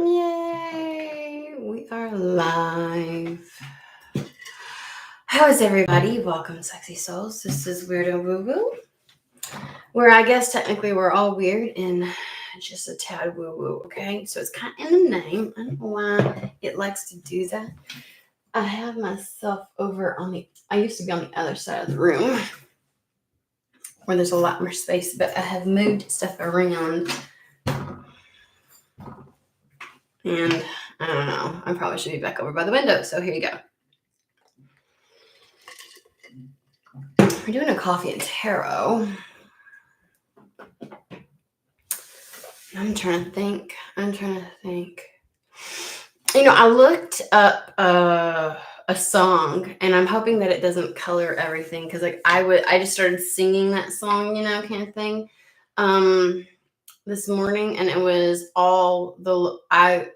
Yay! We are live. How is everybody? Welcome, sexy souls. This is WooWoo, where I guess technically we're all weird and just a tad woo-woo, okay? So it's kind of in the name. I don't know why it likes to do that. I have myself over I used to be on the other side of the room where there's a lot more space, but I have moved stuff around. And I don't know. I probably should be back over by the window. So here you go. We're doing a coffee and tarot. I'm trying to think. You know, I looked up a song, and I'm hoping that it doesn't color everything, because like I just started singing that song, you know, kind of thing, this morning, and it was I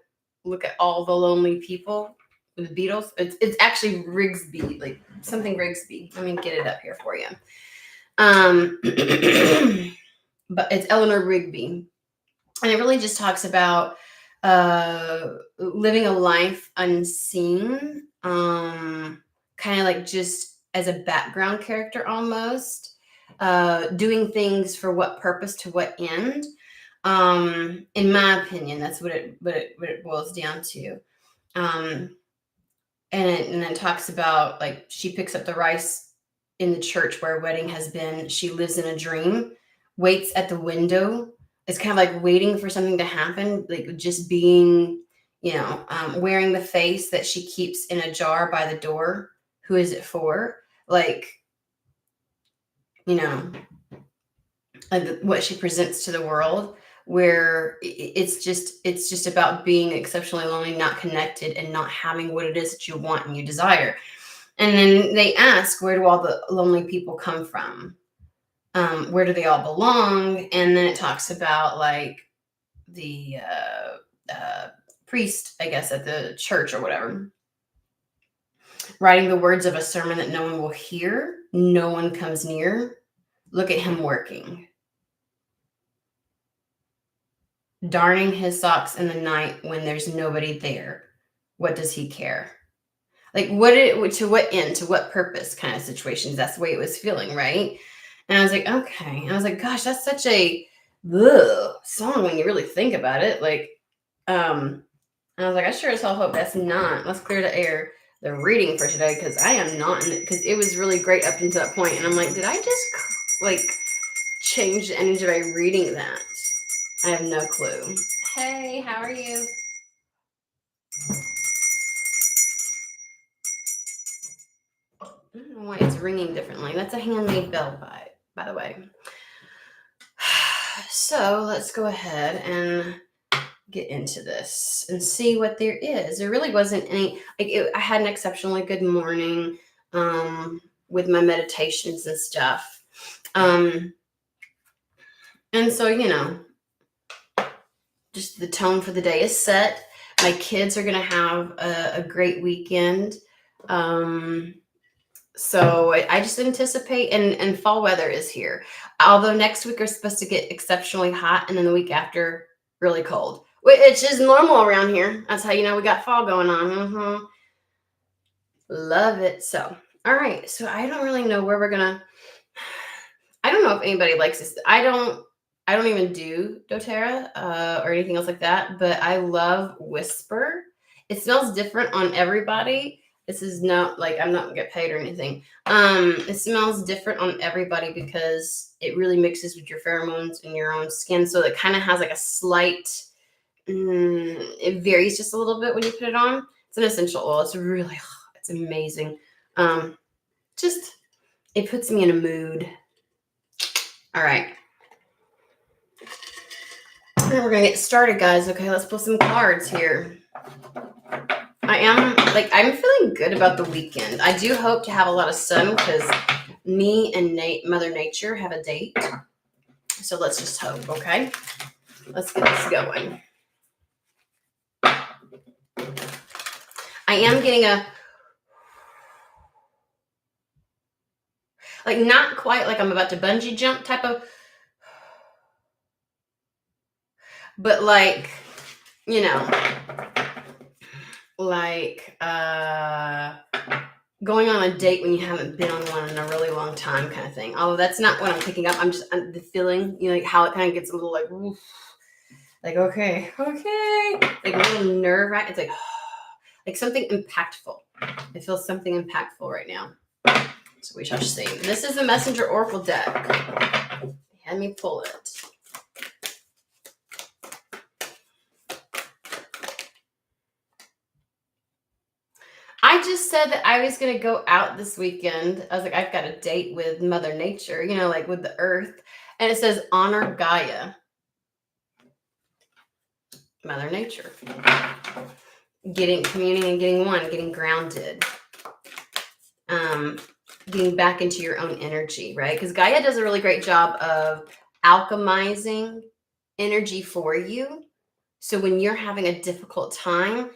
look at all the lonely people with the Beatles. It's actually Rigsby, like something Rigsby. Let me get it up here for you. But it's Eleanor Rigby. And it really just talks about living a life unseen, kind of like just as a background character almost, doing things for what purpose to what end. In my opinion, that's what it boils down to. And it talks about, like, she picks up the rice in the church where a wedding has been. She lives in a dream, waits at the window. It's kind of like waiting for something to happen, like just being, you know, wearing the face that she keeps in a jar by the door. Who is it for? Like, you know, like what she presents to the world, where it's just about being exceptionally lonely, not connected, and not having what it is that you want and you desire. And then they ask, where do all the lonely people come from? Where do they all belong? And then it talks about, like, the priest, I guess, at the church or whatever, writing the words of a sermon that no one will hear. No one comes near. Look at him working. Darning his socks in the night when there's nobody there. What does he care? Like, to what end, to what purpose kind of situations. That's the way it was feeling, right? And I was like, okay. And I was like, gosh, that's such a song when you really think about it. Like, and I was like, I sure as hell hope that's not. Let's clear the air. The reading for today, because I am not in it, because it was really great up until that point. And I'm like, did I just like change the energy by reading that? I have no clue. Hey, how are you? I don't know why it's ringing differently. That's a handmade bell, by the way. So let's go ahead and get into this and see what there is. There really wasn't any. I had an exceptionally good morning with my meditations and stuff. And so, you know, just the tone for the day is set. My kids are going to have a great weekend. So I just anticipate, and fall weather is here. Although next week we're supposed to get exceptionally hot, and then the week after really cold, which is normal around here. That's how you know we got fall going on. Love it. So, all right. So I don't really know where we're gonna. I don't know if anybody likes this. I don't even do doTERRA or anything else like that. But I love Whisper. It smells different on everybody. This is not like I'm not gonna get paid or anything. It smells different on everybody because it really mixes with your pheromones in your own skin. So it kind of has like a slight. It varies just a little bit when you put it on. It's an essential oil. It's amazing. Just it puts me in a mood. All right. And we're gonna get started, guys. Okay, let's pull some cards here. I'm feeling good about the weekend. I do hope to have a lot of sun because me and Mother Nature have a date. So let's just hope, okay? Let's get this going. I am getting not quite like I'm about to bungee jump type of, but like you know, like going on a date when you haven't been on one in a really long time kind of thing. Although that's not what I'm picking up. I'm just the feeling, like how it kind of gets a little like, oof, like, okay, like a little nerve wrack. It's like something impactful. I feel something impactful right now. So we shall see. This is the Messenger Oracle deck. Let me pull it. I just said that I was going to go out this weekend. I was like, I've got a date with Mother Nature, like with the earth. And it says, honor Gaia. Mother Nature. Communing and getting one, getting grounded. Getting back into your own energy, right? Because Gaia does a really great job of alchemizing energy for you. So when you're having a difficult time,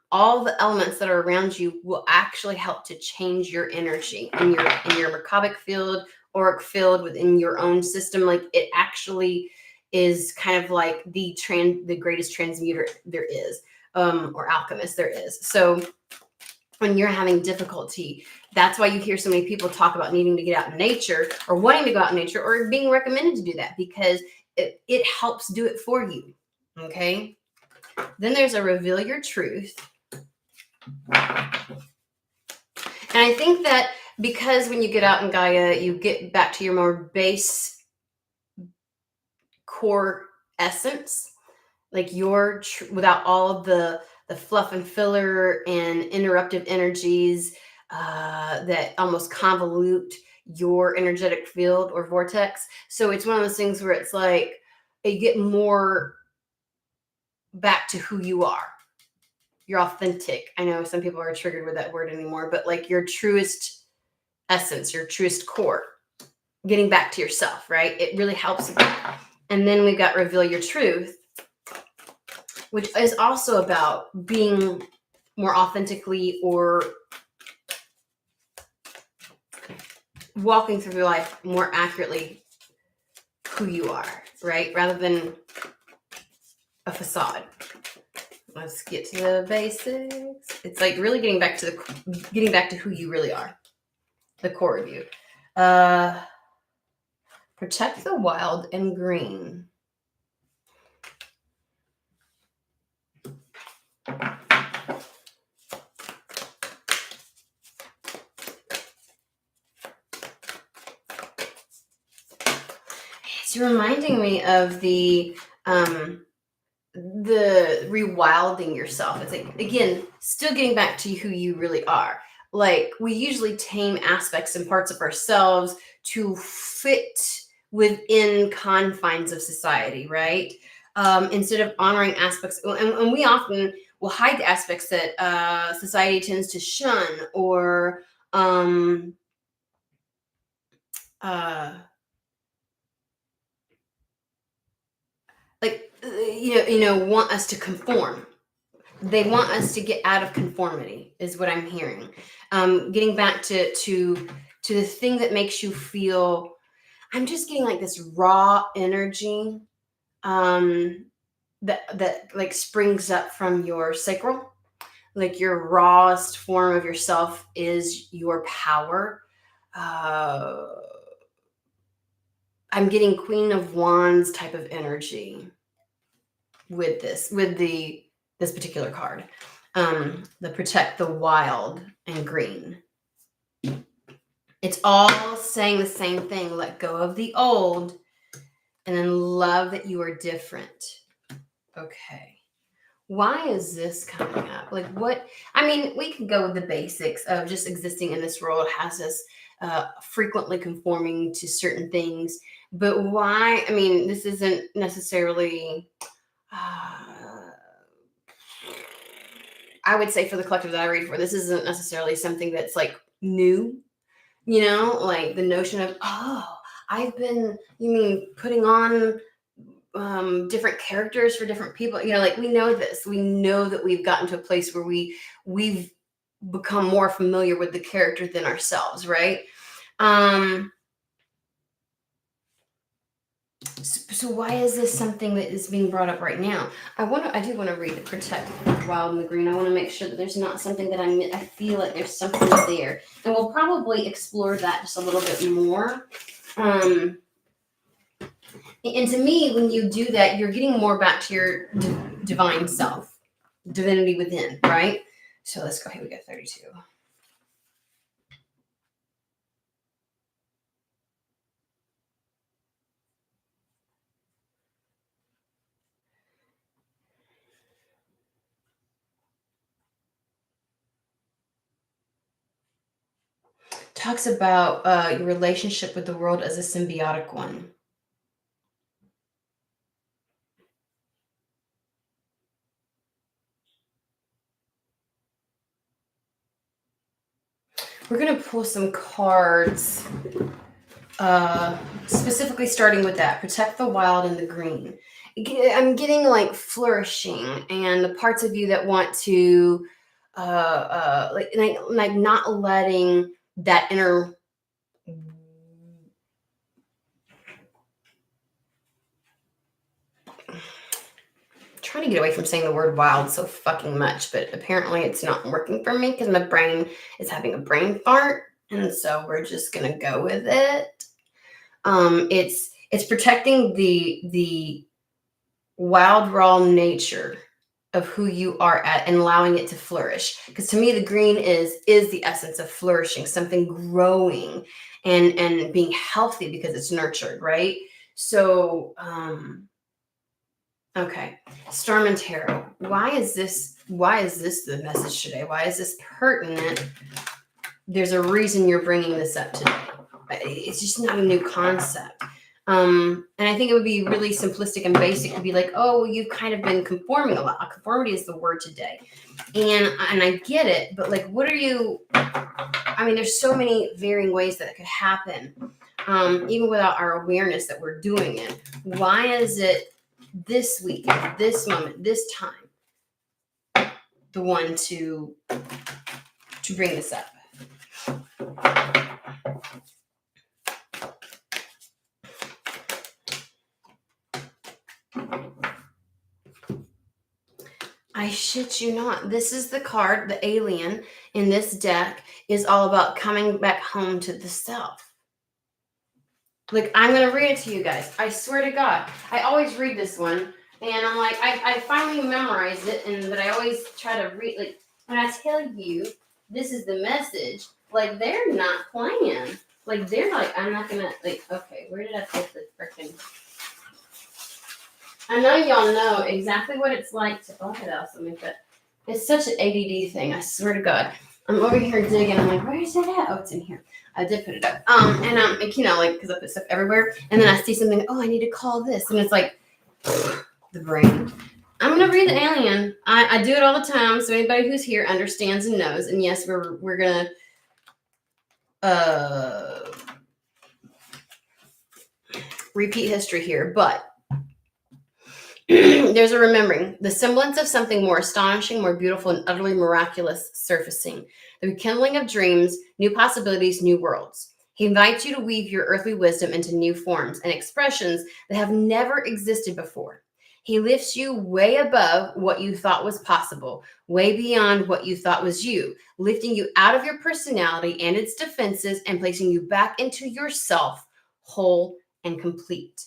all the elements that are around you will actually help to change your energy in your Merkabah field, auric field within your own system. Like it actually is kind of like the greatest transmuter there is, or alchemist there is. So when you're having difficulty, that's why you hear so many people talk about needing to get out in nature or wanting to go out in nature or being recommended to do that, because it helps do it for you. Okay. Then there's a reveal your truth. And I think that because when you get out in Gaia, you get back to your more base core essence, like without all of the fluff and filler and interruptive energies that almost convolute your energetic field or vortex. So it's one of those things where it's like you get more back to who you are. You're authentic. I know some people are triggered with that word anymore, but like your truest essence, your truest core, getting back to yourself, right? It really helps. And then we've got reveal your truth, which is also about being more authentically or walking through life more accurately who you are, right? Rather than a facade. Let's get to the basics. It's like really getting back to who you really are, the core of you. Protect the wild and green. It's reminding me of the rewilding yourself. It's like, again, still getting back to who you really are. Like we usually tame aspects and parts of ourselves to fit within confines of society, right? Instead of honoring aspects, and we often will hide the aspects that society tends to shun or want us to conform. They want us to get out of conformity is what I'm hearing. Getting back to the thing that makes you feel, I'm just getting like this raw energy that like springs up from your sacral. Like your rawest form of yourself is your power. I'm getting Queen of Wands type of energy with this particular card. The protect the wild and green. It's all saying the same thing. Let go of the old and then love that you are different. Okay. Why is this coming up? Like what? I mean, we could go with the basics of just existing in this world has us frequently conforming to certain things. But why? I mean, this isn't necessarily... I would say for the collective that I read for, this isn't necessarily something that's like new, like the notion of, you mean putting on different characters for different people, like we know this. We know that we've gotten to a place where we've become more familiar with the character than ourselves, right? So why is this something that is being brought up right now? I do want to read the protect the wild and the green. I want to make sure that there's not something that I feel like there's something there, and we'll probably explore that just a little bit more. And to me, when you do that, you're getting more back to your divine self, divinity within, right? So let's go. Here we go, 32. Talks about your relationship with the world as a symbiotic one. We're going to pull some cards, specifically starting with that. Protect the wild and the green. I'm getting like flourishing and the parts of you that want to, like not letting that inner trying to get away from saying the word wild so fucking much, but apparently it's not working for me because my brain is having a brain fart, and so we're just gonna go with it. It's protecting the wild raw nature of who you are at and allowing it to flourish. Because to me, the green is the essence of flourishing, something growing and being healthy because it's nurtured, right? So okay, Storm and Tarot. Why is this the message today? Why is this pertinent? There's a reason you're bringing this up today. It's just not a new concept. And I think it would be really simplistic and basic to be like, oh, well, you've kind of been conforming a lot. Conformity is the word today. And I get it, but like, what are you, I mean, there's so many varying ways that it could happen, even without our awareness that we're doing it. Why is it this week, this moment, this time, the one to bring this up? I shit you not. This is the card, the alien in this deck is all about coming back home to the self. Like, I'm going to read it to you guys. I swear to God. I always read this one, and I'm like, I finally memorized it, but I always try to read, like, when I tell you this is the message, like, they're not playing. Like, they're like, I'm not going to, like, okay, where did I put the freaking... I know y'all know exactly what it's like to, oh, what else? I mean, but it's such an ADD thing. I swear to God. I'm over here digging. I'm like, where is it at? Oh, it's in here. I did put it up. Like, you know, like, because I put stuff everywhere. And then I see something, oh, I need to call this. And it's like, the brain. I'm going to read the alien. I do it all the time. So anybody who's here understands and knows. And yes, we're going to repeat history here. But there's a remembering the semblance of something more astonishing, more beautiful, and utterly miraculous surfacing. The rekindling of dreams, new possibilities, new worlds. He invites you to weave your earthly wisdom into new forms and expressions that have never existed before. He lifts you way above what you thought was possible, way beyond what you thought was you, lifting you out of your personality and its defenses and placing you back into yourself, whole and complete.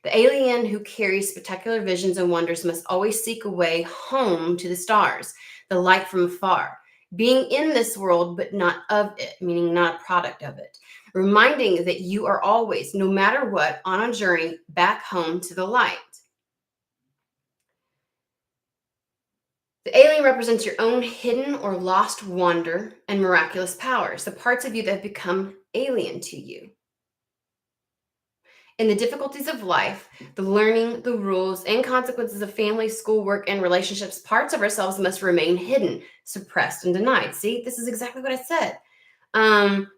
The alien who carries spectacular visions and wonders must always seek a way home to the stars, the light from afar, being in this world but not of it, meaning not a product of it, reminding that you are always, no matter what, on a journey back home to the light. The alien represents your own hidden or lost wonder and miraculous powers, the parts of you that have become alien to you. In the difficulties of life, the learning, the rules, and consequences of family, schoolwork, and relationships, parts of ourselves must remain hidden, suppressed, and denied. See, this is exactly what I said.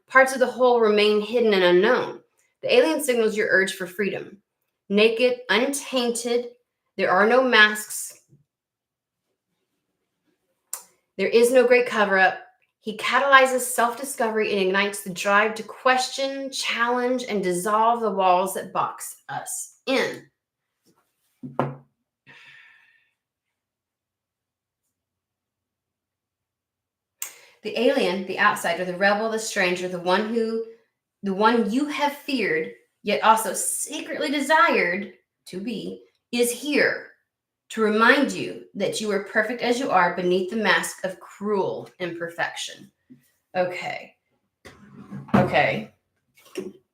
Parts of the whole remain hidden and unknown. The alien signals your urge for freedom. Naked, untainted, there are no masks. There is no great cover-up. He catalyzes self-discovery and ignites the drive to question, challenge, and dissolve the walls that box us in. The alien, the outsider, the rebel, the stranger, the one you have feared, yet also secretly desired to be, is here to remind you that you are perfect as you are beneath the mask of cruel imperfection. Okay.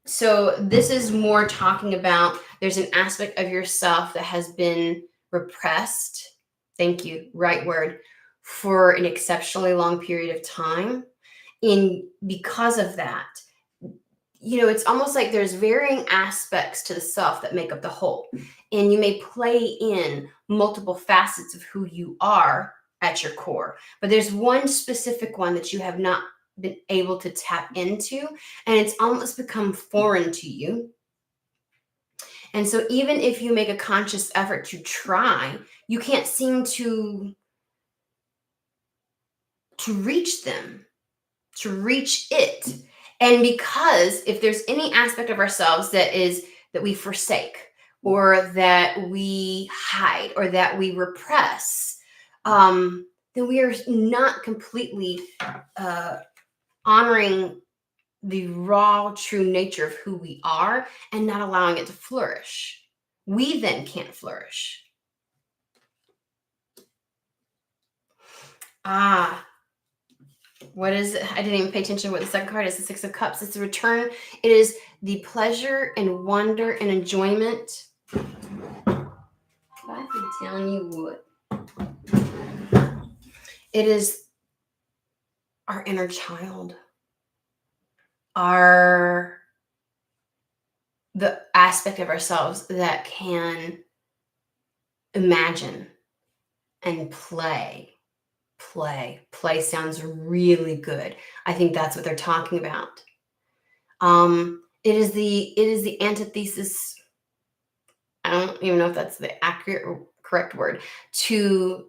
So this is more talking about there's an aspect of yourself that has been repressed. Thank you, right word, for an exceptionally long period of time. And because of that, it's almost like there's varying aspects to the self that make up the whole. And you may play in multiple facets of who you are at your core. But there's one specific one that you have not been able to tap into, and it's almost become foreign to you. And so even if you make a conscious effort to try, you can't seem to reach them, to reach it. And because if there's any aspect of ourselves that we forsake, or that we hide, or that we repress, then we are not completely honoring the raw, true nature of who we are and not allowing it to flourish. We then can't flourish. What is it? I didn't even pay attention to what the second card is. The Six of Cups. It's a return. It is the pleasure and wonder and enjoyment. I've been telling you what. It is our inner child. The aspect of ourselves that can imagine and play. Play sounds really good. I think that's what they're talking about. It is the antithesis. I don't even know if that's the accurate or correct word to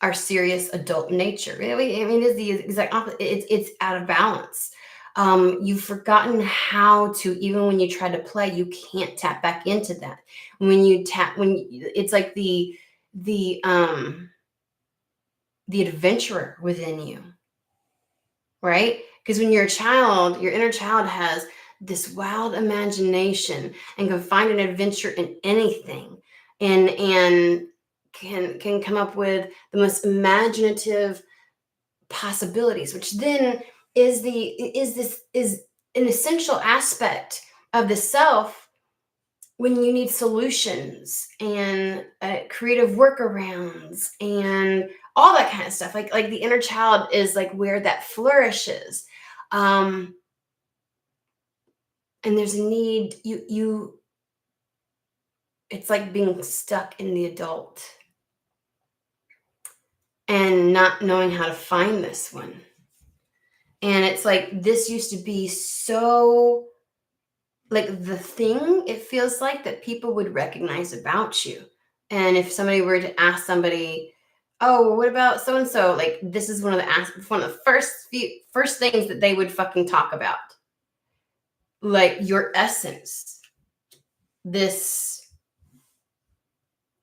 our serious adult nature. I mean, it is the exact opposite. It's out of balance. You've forgotten how to, even when you try to play, you can't tap back into that. It's like the adventurer within you, right? Because when you're a child, your inner child has this wild imagination and can find an adventure in anything, and can come up with the most imaginative possibilities, which then is an essential aspect of the self when you need solutions and creative workarounds and all that kind of stuff. Like the inner child is like where that flourishes. And there's a need, it's like being stuck in the adult and not knowing how to find this one. And it's like, this used to be so like the thing, it feels like, that people would recognize about you. And if somebody were to ask somebody, oh, well, what about so-and-so? Like, this is one of the first things that they would fucking talk about. Like your essence, this,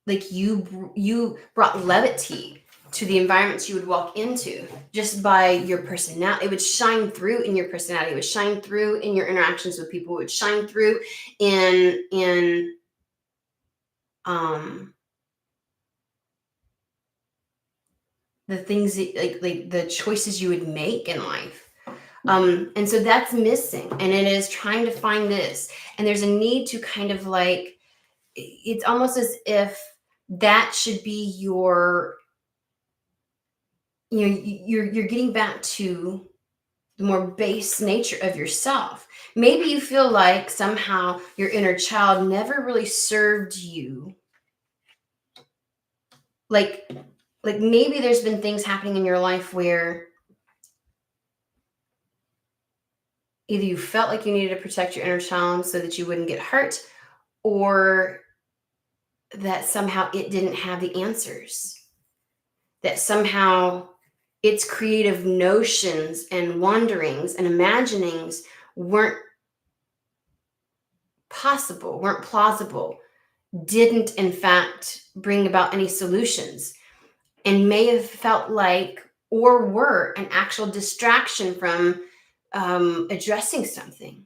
like you brought levity to the environments you would walk into just by your personality. It would shine through in your personality. It would shine through in your interactions with people. It would shine through in the things that, like the choices you would make in life. And so that's missing, and it is trying to find this. And there's a need to kind of like, it's almost as if that should be your, you're getting back to the more base nature of yourself. Maybe you feel like somehow your inner child never really served you. Like maybe there's been things happening in your life where either you felt like you needed to protect your inner child so that you wouldn't get hurt, or that somehow it didn't have the answers. That somehow its creative notions and wanderings and imaginings weren't possible, weren't plausible, didn't in fact bring about any solutions, and may have felt like or were an actual distraction from addressing something.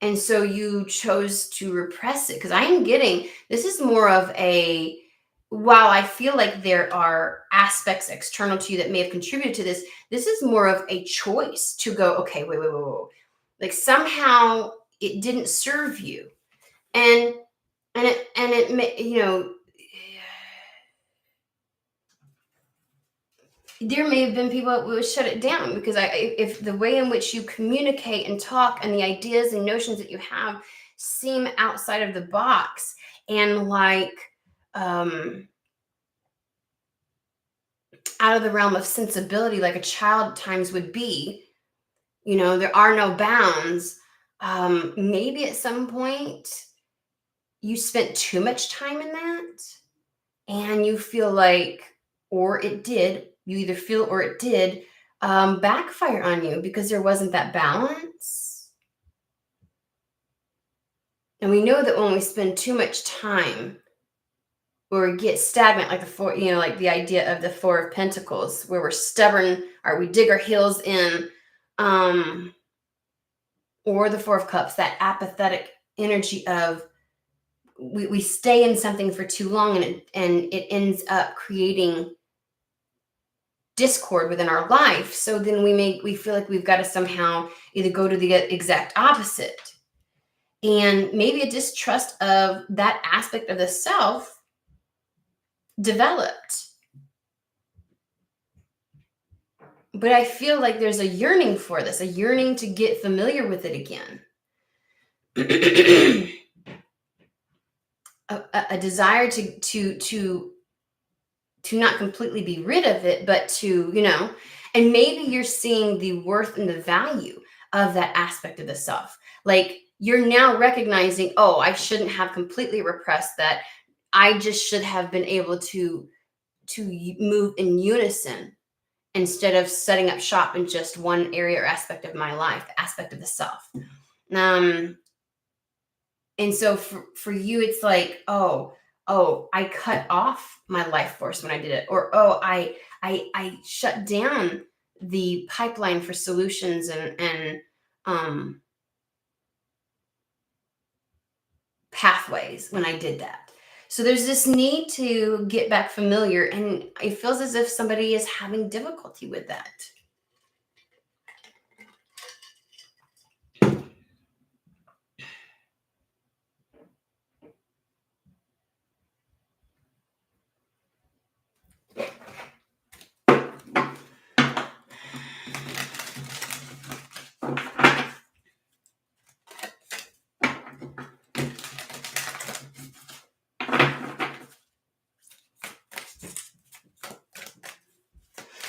And so you chose to repress it, because I am getting this is more of a, while I feel like there are aspects external to you that may have contributed to this is more of a choice to go, okay, wait. Like somehow it didn't serve you. And it may, there may have been people that would shut it down, because if the way in which you communicate and talk and the ideas and notions that you have seem outside of the box and like out of the realm of sensibility, like a child at times would be, there are no bounds. Maybe at some point you spent too much time in that, and you feel like, or it did, you either feel or it did backfire on you because there wasn't that balance. And we know that when we spend too much time or get stagnant, like like the idea of the Four of Pentacles, where we're stubborn or we dig our heels in, or the Four of Cups, that apathetic energy of we stay in something for too long, and it ends up creating discord within our life. So then we feel like we've got to somehow either go to the exact opposite, and maybe a distrust of that aspect of the self developed. But I feel like there's a yearning for this, a yearning to get familiar with it again. a desire to not completely be rid of it, but to, and maybe you're seeing the worth and the value of that aspect of the self. Like you're now recognizing, oh, I shouldn't have completely repressed that. I just should have been able to move in unison instead of setting up shop in just one area or aspect of my life, the aspect of the self. And so for you, it's like, oh, I cut off my life force when I did it, or I shut down the pipeline for solutions and pathways when I did that. So there's this need to get back familiar, and it feels as if somebody is having difficulty with that.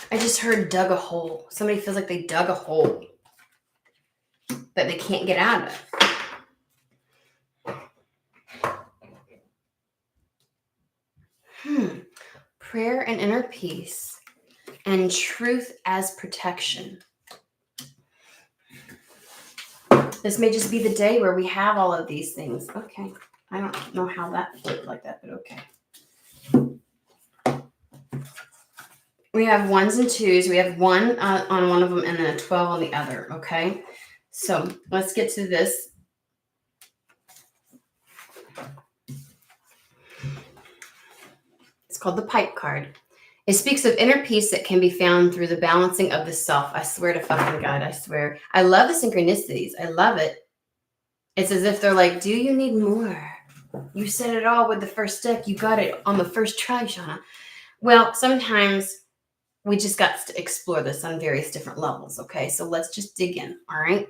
I just heard dug a hole. Somebody feels like they dug a hole that they can't get out of. Prayer and inner peace and truth as protection. This may just be the day where we have all of these things. Okay. I don't know how that flipped like that, but okay. We have ones and twos. We have one on one of them and then a 12 on the other. Okay. So let's get to this. It's called the pipe card. It speaks of inner peace that can be found through the balancing of the self. I swear to fucking God, I swear. I love the synchronicities. I love it. It's as if they're like, do you need more? You said it all with the first deck. You got it on the first try, Shauna. Well, sometimes we just got to explore this on various different levels. Okay, so let's just dig in. All right.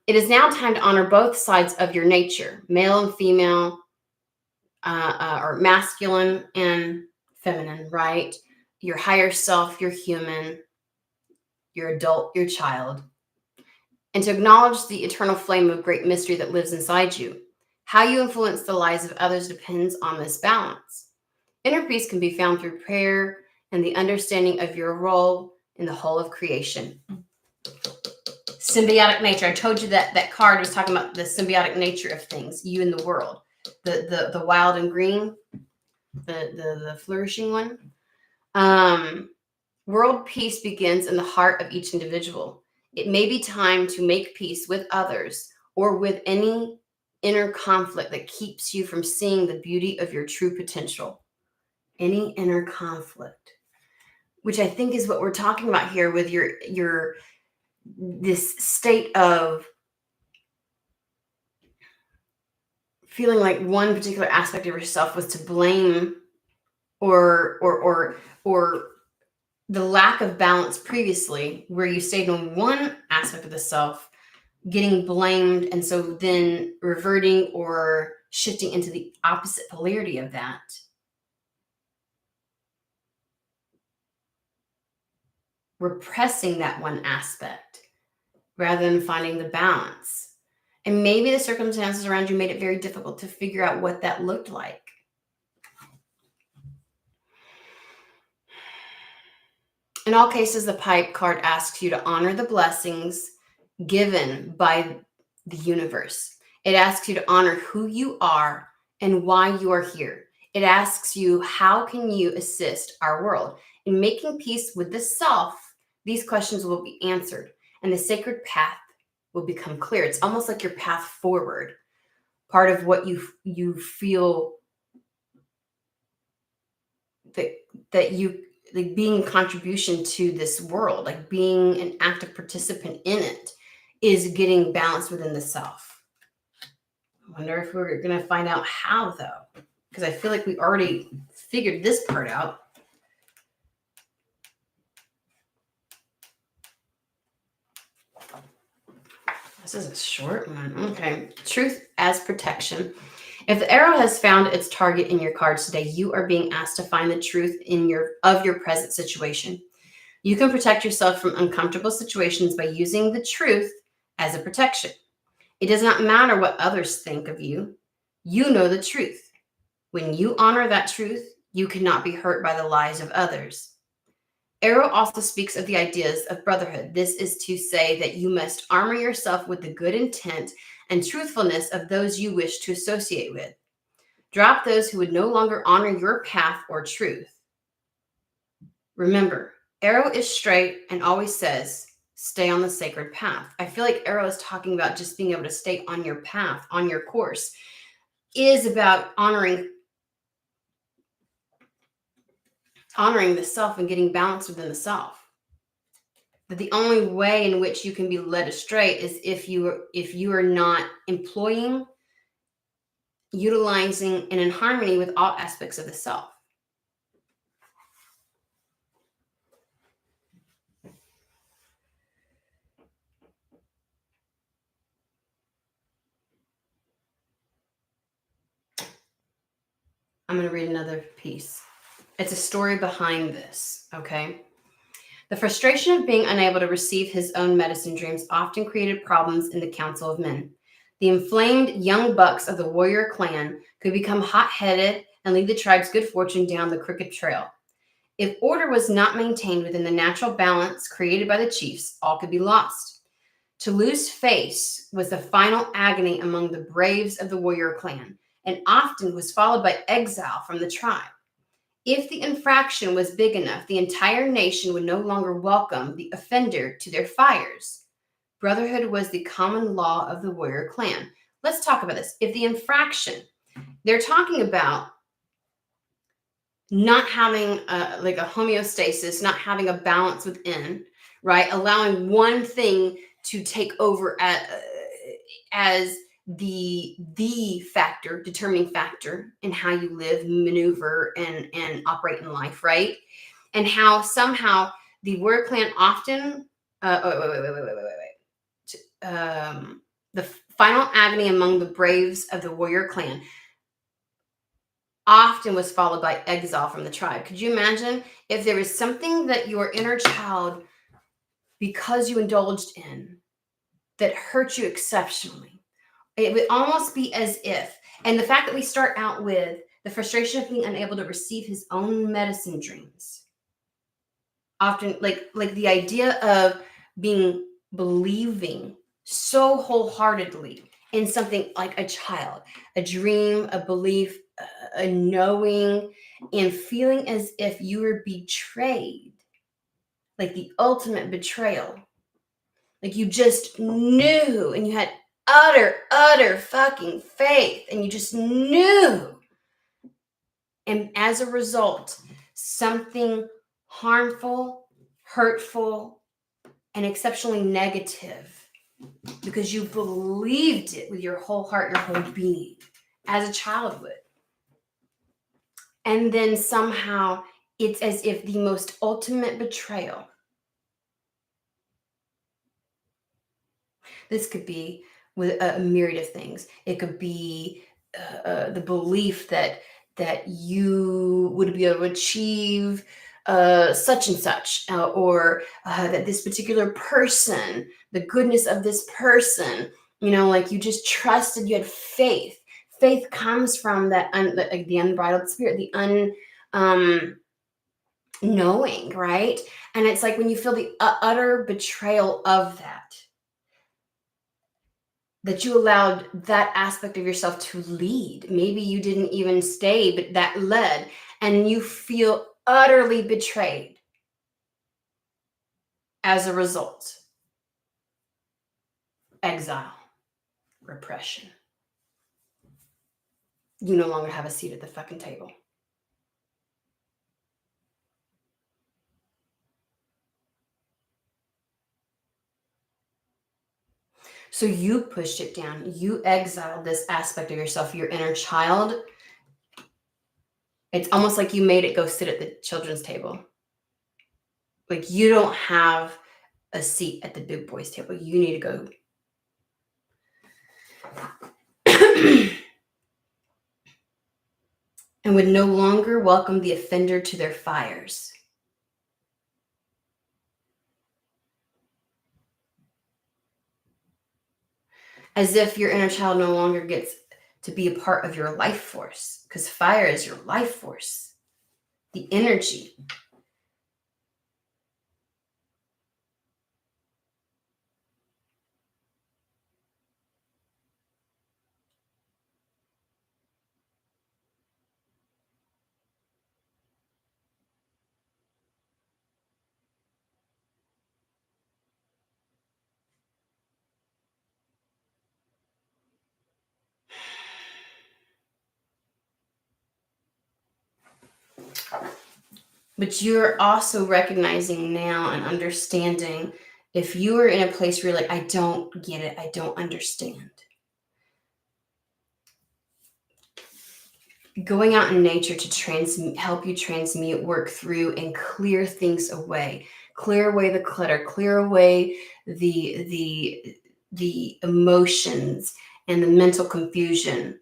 It is now time to honor both sides of your nature, male and female, or masculine and feminine, right? Your higher self, your human, your adult, your child, and to acknowledge the eternal flame of great mystery that lives inside you. How you influence the lives of others depends on this balance. Inner peace can be found through prayer and the understanding of your role in the whole of creation. Symbiotic nature. I told you that card was talking about the symbiotic nature of things, you and the world. The wild and green, the flourishing one. World peace begins in the heart of each individual. It may be time to make peace with others or with any inner conflict that keeps you from seeing the beauty of your true potential. Any inner conflict, which I think is what we're talking about here with your this state of feeling like one particular aspect of yourself was to blame or the lack of balance previously, where you stayed on one aspect of the self, getting blamed, and so then reverting or shifting into the opposite polarity of that. Repressing that one aspect rather than finding the balance. And maybe the circumstances around you made it very difficult to figure out what that looked like. In all cases, the pipe card asks you to honor the blessings given by the universe. It asks you to honor who you are and why you are here. It asks you, how can you assist our world? In making peace with the self, these questions will be answered and the sacred path will become clear. It's almost like your path forward. Part of what you feel that you like being a contribution to this world, like being an active participant in it, is getting balanced within the self. I wonder if we're going to find out how, though, because I feel like we already figured this part out. This is a short one. Okay. Truth as protection. If the arrow has found its target in your cards today, you are being asked to find the truth of your present situation. You can protect yourself from uncomfortable situations by using the truth as a protection. It does not matter what others think of you. You know the truth. When you honor that truth, you cannot be hurt by the lies of others. Arrow also speaks of the ideas of brotherhood. This is to say that you must armor yourself with the good intent and truthfulness of those you wish to associate with. Drop those who would no longer honor your path or truth. Remember, Arrow is straight and always says, stay on the sacred path. I feel like Arrow is talking about just being able to stay on your path, on your course, is about honoring the self and getting balance within the self. That the only way in which you can be led astray is if you are not employing, utilizing, and in harmony with all aspects of the self. I'm going to read another piece. It's a story behind this, okay? The frustration of being unable to receive his own medicine dreams often created problems in the Council of Men. The inflamed young bucks of the warrior clan could become hot-headed and lead the tribe's good fortune down the crooked trail. If order was not maintained within the natural balance created by the chiefs, all could be lost. To lose face was the final agony among the braves of the warrior clan, and often was followed by exile from the tribe. If the infraction was big enough, the entire nation would no longer welcome the offender to their fires. Brotherhood was the common law of the warrior clan. Let's talk about this. If the infraction, they're talking about not having like a homeostasis, not having a balance within, right? Allowing one thing to take over as the factor, determining factor in how you live, maneuver, and operate in life, right? And how somehow the warrior clan often, the final agony among the braves of the warrior clan often was followed by exile from the tribe. Could you imagine if there was something that your inner child, because you indulged in, that hurt you exceptionally? It would almost be as if, and the fact that we start out with the frustration of being unable to receive his own medicine dreams. often like the idea of believing so wholeheartedly in something like a child, a dream, a belief, a knowing, and feeling as if you were betrayed, like the ultimate betrayal. Like you just knew and you had utter fucking faith and you just knew. And as a result, something harmful, hurtful, and exceptionally negative, because you believed it with your whole heart, your whole being, as a child would. And then somehow it's as if the most ultimate betrayal. This could be with a myriad of things. It could be the belief that you would be able to achieve such and such, or that this particular person, the goodness of this person, like you just trusted, you had faith. Faith comes from that the unbridled spirit, the knowing, right? And it's like when you feel the utter betrayal of that you allowed that aspect of yourself to lead. Maybe you didn't even stay, but that led, and you feel utterly betrayed as a result. Exile, repression. You no longer have a seat at the fucking table. So you pushed it down. You exiled this aspect of yourself, your inner child. It's almost like you made it go sit at the children's table. Like you don't have a seat at the big boys' table. You need to go. And would no longer welcome the offender to their fires. As if your inner child no longer gets to be a part of your life force, because fire is your life force, the energy. But you're also recognizing now and understanding, if you are in a place where you're like, I don't get it, I don't understand. Going out in nature to help you transmute, work through, and clear things away. Clear away the clutter, clear away the emotions and the mental confusion,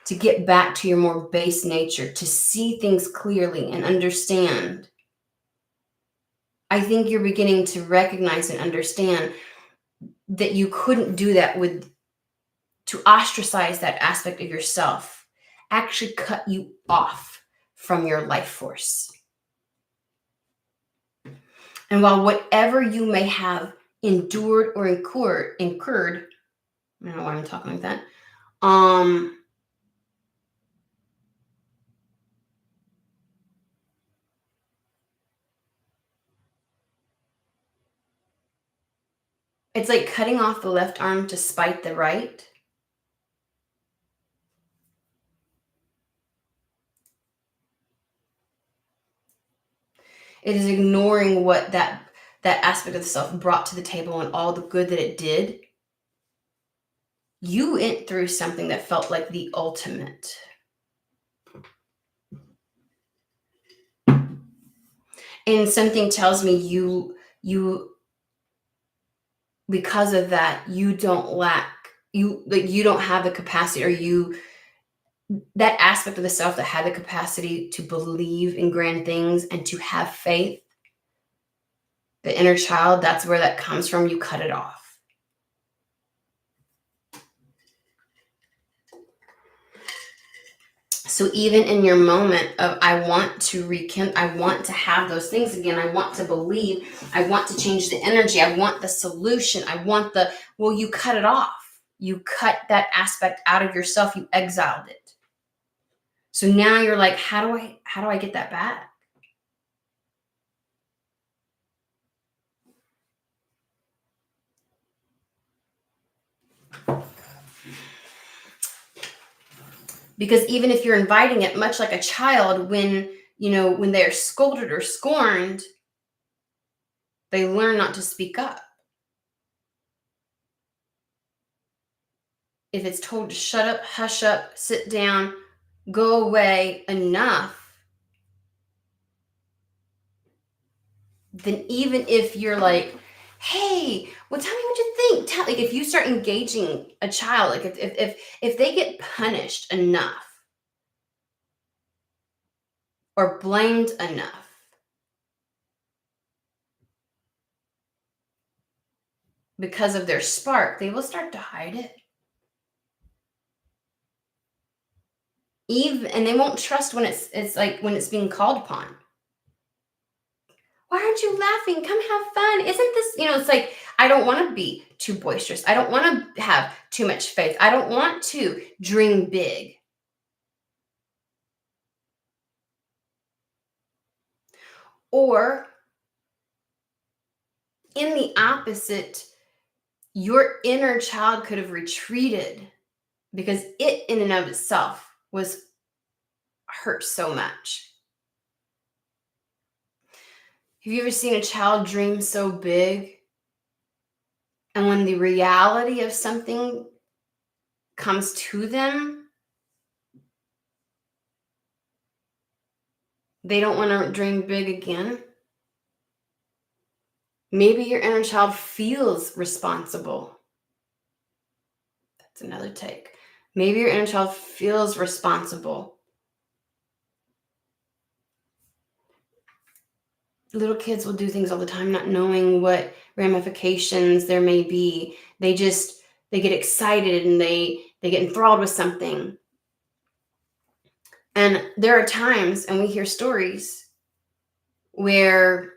to get back to your more base nature, to see things clearly and understand. I think you're beginning to recognize and understand that you couldn't do that to ostracize that aspect of yourself, actually cut you off from your life force. And while whatever you may have endured or incurred, I don't know why I'm talking like that, it's like cutting off the left arm to spite the right. It is ignoring what that aspect of the self brought to the table and all the good that it did. You went through something that felt like the ultimate. And something tells me you because of that, you don't have the capacity, or that aspect of the self that had the capacity to believe in grand things and to have faith, the inner child, that's where that comes from. You cut it off. So even in your moment of, I want to rekindle, I want to have those things again, I want to believe, I want to change the energy, I want the solution, I want the, well, you cut it off. You cut that aspect out of yourself. You exiled it. So now you're like, how do I get that back? Because even if you're inviting it, much like a child, when, when they're scolded or scorned, they learn not to speak up. If it's told to shut up, hush up, sit down, go away enough, then even if you're like, hey, well, tell me what you think. Like if you start engaging a child, like if they get punished enough or blamed enough, because of their spark, they will start to hide it. And they won't trust when it's like when it's being called upon. Why aren't you laughing? Come have fun. Isn't this, it's like, I don't want to be too boisterous. I don't want to have too much faith. I don't want to dream big. Or in the opposite, your inner child could have retreated because it in and of itself was hurt so much. Have you ever seen a child dream so big, and when the reality of something comes to them, they don't want to dream big again? Maybe your inner child feels responsible. That's another take. Maybe your inner child feels responsible. Little kids will do things all the time, not knowing what ramifications there may be. They get excited and they get enthralled with something. And there are times, and we hear stories where,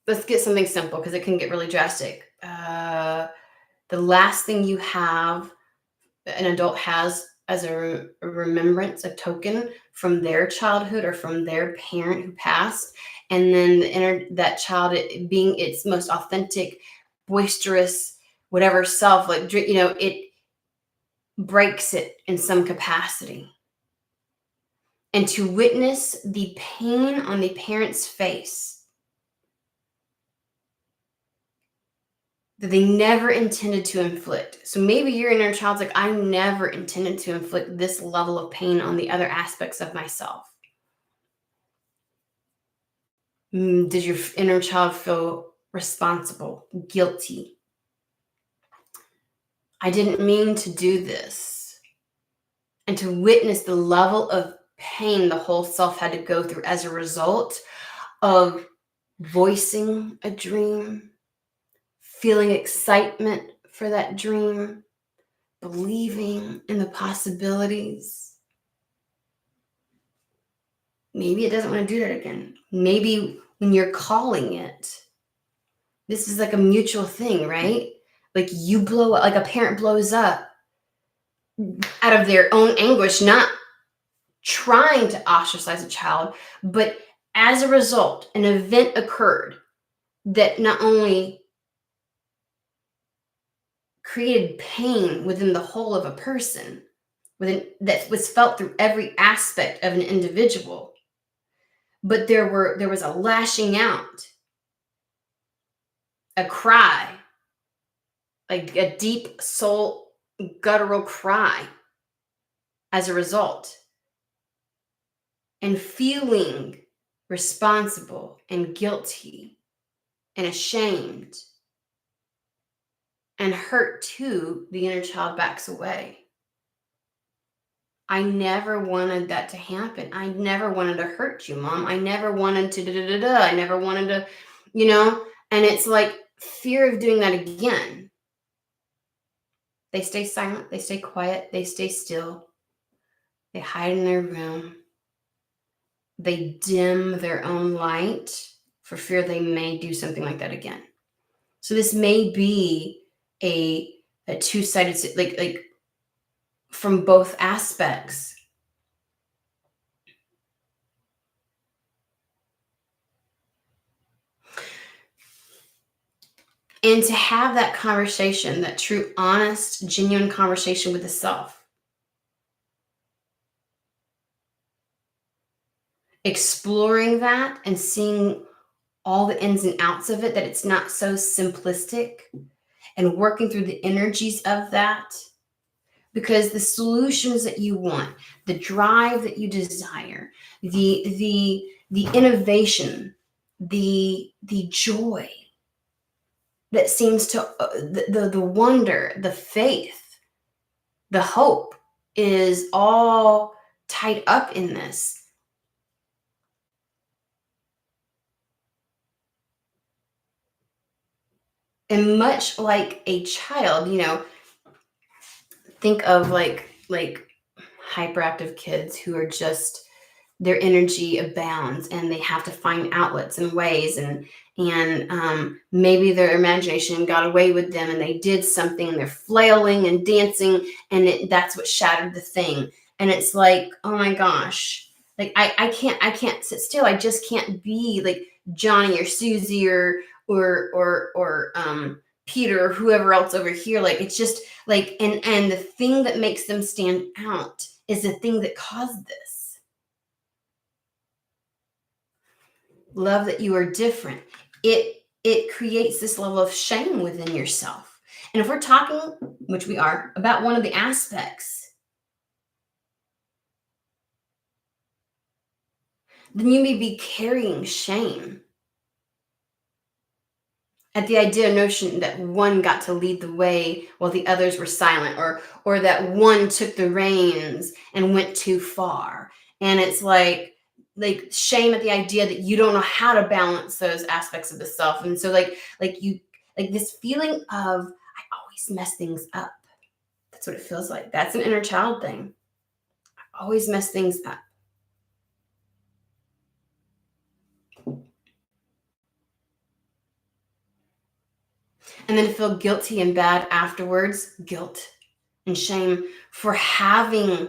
let's get something simple because it can get really drastic. The last thing you have, an adult has as a remembrance, a token from their childhood or from their parent who passed, and then that child being its most authentic, boisterous, whatever self, like, it breaks it in some capacity. And to witness the pain on the parent's face that they never intended to inflict. So maybe your inner child's like, I never intended to inflict this level of pain on the other aspects of myself. Did your inner child feel responsible, guilty? I didn't mean to do this. And to witness the level of pain the whole self had to go through as a result of voicing a dream, feeling excitement for that dream, believing in the possibilities. Maybe it doesn't want to do that again. Maybe when you're calling it, this is like a mutual thing, right? Like you blow up, like a parent blows up out of their own anguish, not trying to ostracize a child, but as a result, an event occurred that not only created pain within the whole of a person, that was felt through every aspect of an individual, but there was a lashing out, a cry, like a deep soul guttural cry as a result, and feeling responsible and guilty and ashamed and hurt too, the inner child backs away. I never wanted that to happen. I never wanted to hurt you, Mom. I never wanted to da-da-da-da. I never wanted to, and it's like fear of doing that again. They stay silent. They stay quiet. They stay still. They hide in their room. They dim their own light for fear they may do something like that again. So this may be a two-sided, like from both aspects. And to have that conversation, that true, honest, genuine conversation with the self, exploring that and seeing all the ins and outs of it, that it's not so simplistic, and working through the energies of that, because the solutions that you want, the drive that you desire, the innovation, the joy that seems to the wonder, the faith, the hope is all tied up in this. And much like a child, think of like hyperactive kids who are just, their energy abounds and they have to find outlets and ways, and maybe their imagination got away with them and they did something and they're flailing and dancing, and that's what shattered the thing. And it's like, oh my gosh, like I can't sit still. I just can't be like Johnny or Susie or Peter or whoever else over here. Like it's just like, and the thing that makes them stand out is the thing that caused this. Love that you are different. It creates this level of shame within yourself. And if we're talking, which we are, about one of the aspects, then you may be carrying shame at the idea notion that one got to lead the way while the others were silent, or that one took the reins and went too far. And it's like shame at the idea that you don't know how to balance those aspects of the self. And so you, like this feeling of, I always mess things up. That's what it feels like. That's an inner child thing. I always mess things up. And then to feel guilty and bad afterwards, guilt and shame for having, how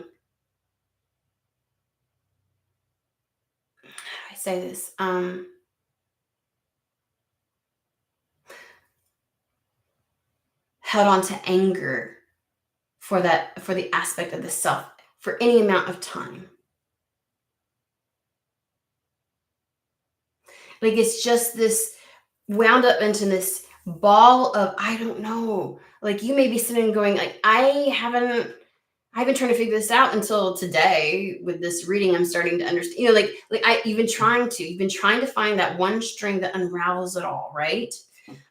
do I say this? Held on to anger for the aspect of the self for any amount of time. Like it's just this wound up into this ball of, I don't know. Like you may be sitting and going like, I've been trying to figure this out until today with this reading. I'm starting to understand, you've been trying to find that one string that unravels it all, right?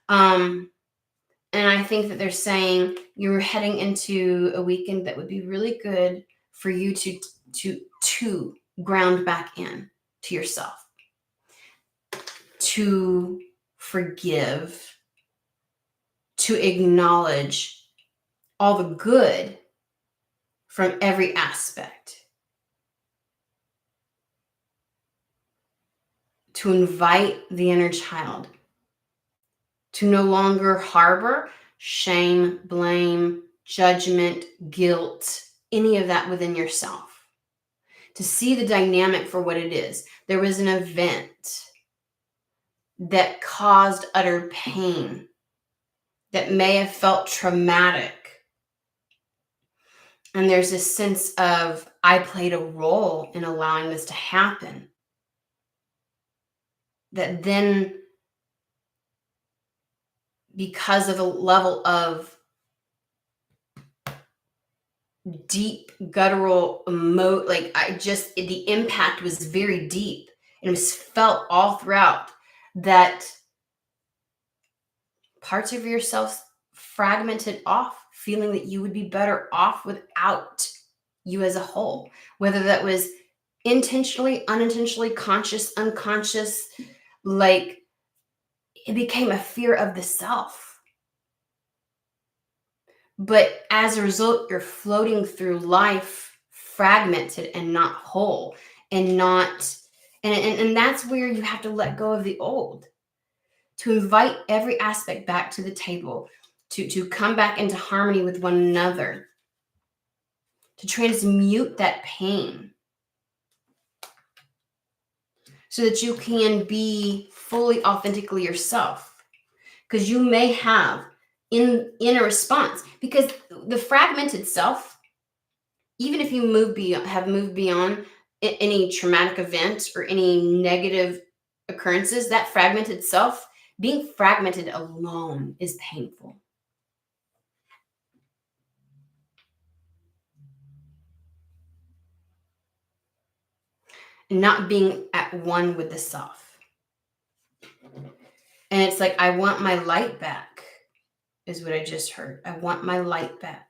And I think that they're saying you're heading into a weekend that would be really good for you to ground back in to yourself, to forgive, to acknowledge all the good from every aspect, to invite the inner child to no longer harbor shame, blame, judgment, guilt, any of that within yourself. To see the dynamic for what it is. There was an event that caused utter pain, that may have felt traumatic. And there's this sense of, I played a role in allowing this to happen. That then, because of a level of deep guttural the impact was very deep, and it was felt all throughout, that parts of yourself fragmented off, feeling that you would be better off without you as a whole, whether that was intentionally, unintentionally, conscious, unconscious. Like it became a fear of the self. But as a result, you're floating through life fragmented and not whole, and not, and that's where you have to let go of the old, to invite every aspect back to the table, to come back into harmony with one another, to transmute that pain so that you can be fully authentically yourself. Because you may have in a response, because the fragmented self, even if you have moved beyond any traumatic event or any negative occurrences, that fragmented self, being fragmented alone is painful. Not being at one with the self. And it's like, I want my light back, is what I just heard. I want my light back.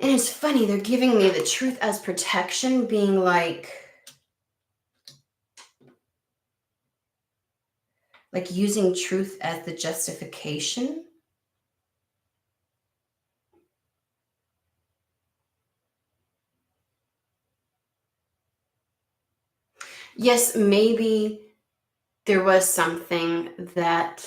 And it's funny, they're giving me the truth as protection, being like using truth as the justification. Yes, maybe there was something that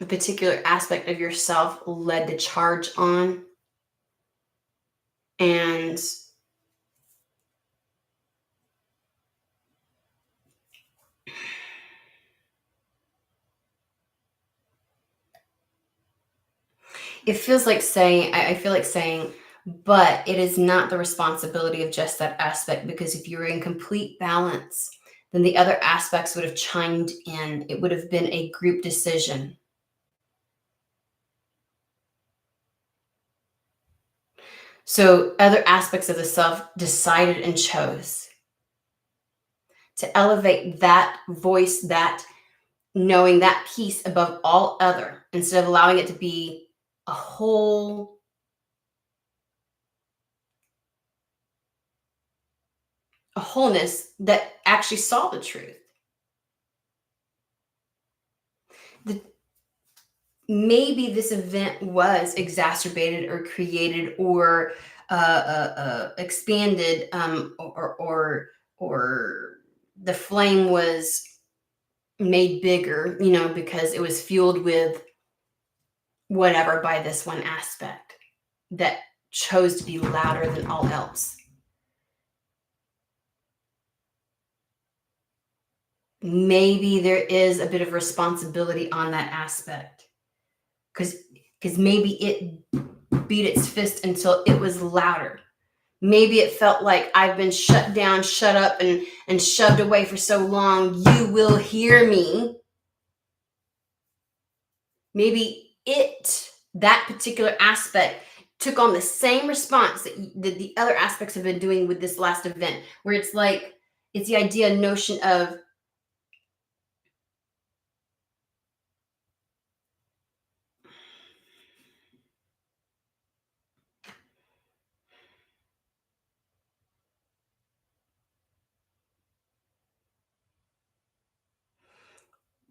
a particular aspect of yourself led the charge on, and it feels like saying, I feel like saying, but it is not the responsibility of just that aspect, because if you were in complete balance, then the other aspects would have chimed in. It would have been a group decision. So other aspects of the self decided and chose to elevate that voice, that knowing, that piece above all other, instead of allowing it to be a whole a wholeness that actually saw the truth. The, maybe this event was exacerbated or created or expanded, or the flame was made bigger, because it was fueled with whatever by this one aspect that chose to be louder than all else. Maybe there is a bit of responsibility on that aspect, because maybe it beat its fist until it was louder. Maybe it felt like, I've been shut down, shut up, and shoved away for so long, you will hear me. Maybe that particular aspect took on the same response that the other aspects have been doing with this last event, where it's like, it's the idea, notion of,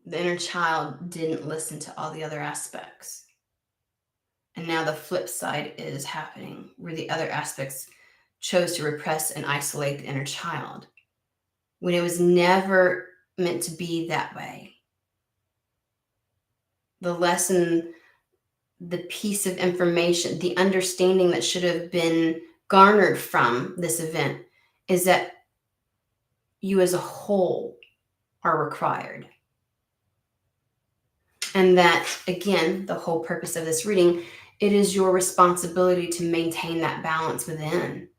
the inner child didn't listen to all the other aspects. And now the flip side is happening, where the other aspects chose to repress and isolate the inner child, when it was never meant to be that way. The lesson, the piece of information, the understanding that should have been garnered from this event is that you as a whole are required. And that, again, the whole purpose of this reading, it is your responsibility to maintain that balance within.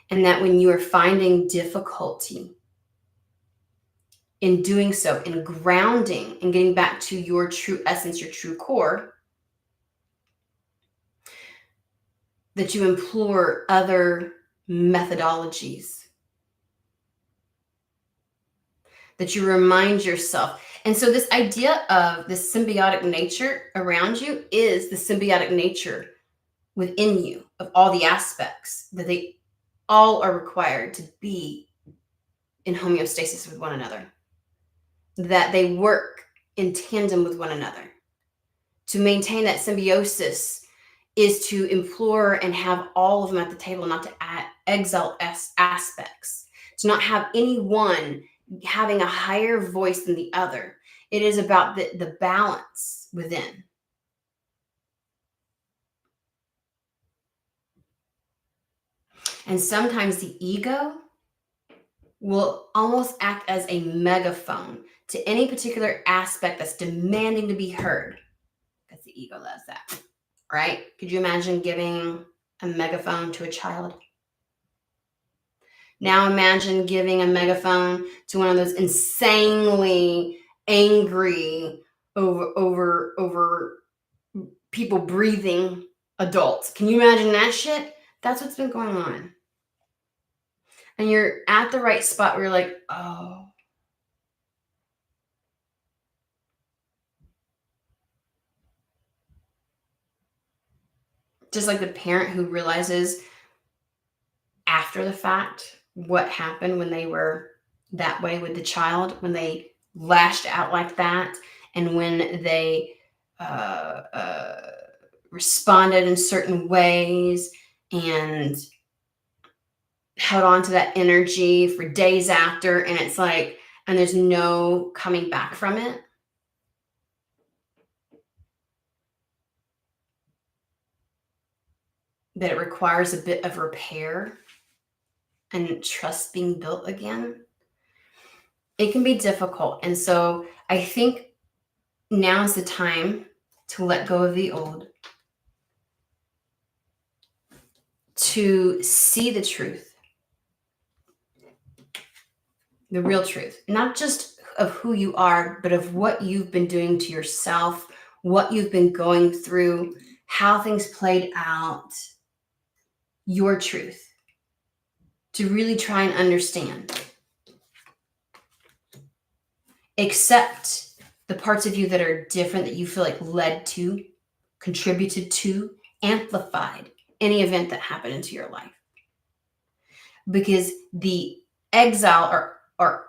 And that when you are finding difficulty in doing so, in grounding and getting back to your true essence, your true core, that you implore other methodologies, that you remind yourself. And so this idea of the symbiotic nature around you is the symbiotic nature within you of all the aspects, that they all are required to be in homeostasis with one another, that they work in tandem with one another. To maintain that symbiosis is to implore and have all of them at the table, not to exalt aspects, to not have any one having a higher voice than the other. It is about the balance within. And sometimes the ego will almost act as a megaphone to any particular aspect that's demanding to be heard, because the ego loves that, right? Could you imagine giving a megaphone to a child? Now imagine giving a megaphone to one of those insanely angry over people breathing adults. Can you imagine that shit? That's what's been going on. And you're at the right spot where you're like, oh. Just like the parent who realizes after the fact what happened when they were that way with the child, when they lashed out like that, and when they responded in certain ways and held on to that energy for days after, and it's like, and there's no coming back from it. That it requires a bit of repair and trust being built again. It can be difficult. And so I think now is the time to let go of the old, to see the truth, the real truth, not just of who you are, but of what you've been doing to yourself, what you've been going through, how things played out, your truth, to really try and understand. Accept the parts of you that are different, that you feel like led to, contributed to, amplified any event that happened into your life. Because the exile or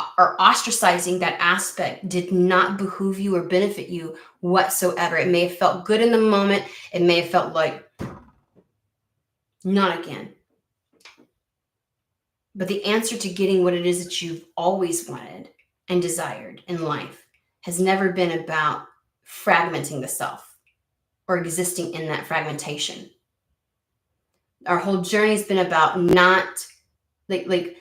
ostracizing that aspect did not behoove you or benefit you whatsoever. It may have felt good in the moment. It may have felt like, not again. But the answer to getting what it is that you've always wanted and desired in life has never been about fragmenting the self or existing in that fragmentation. Our whole journey has been about not like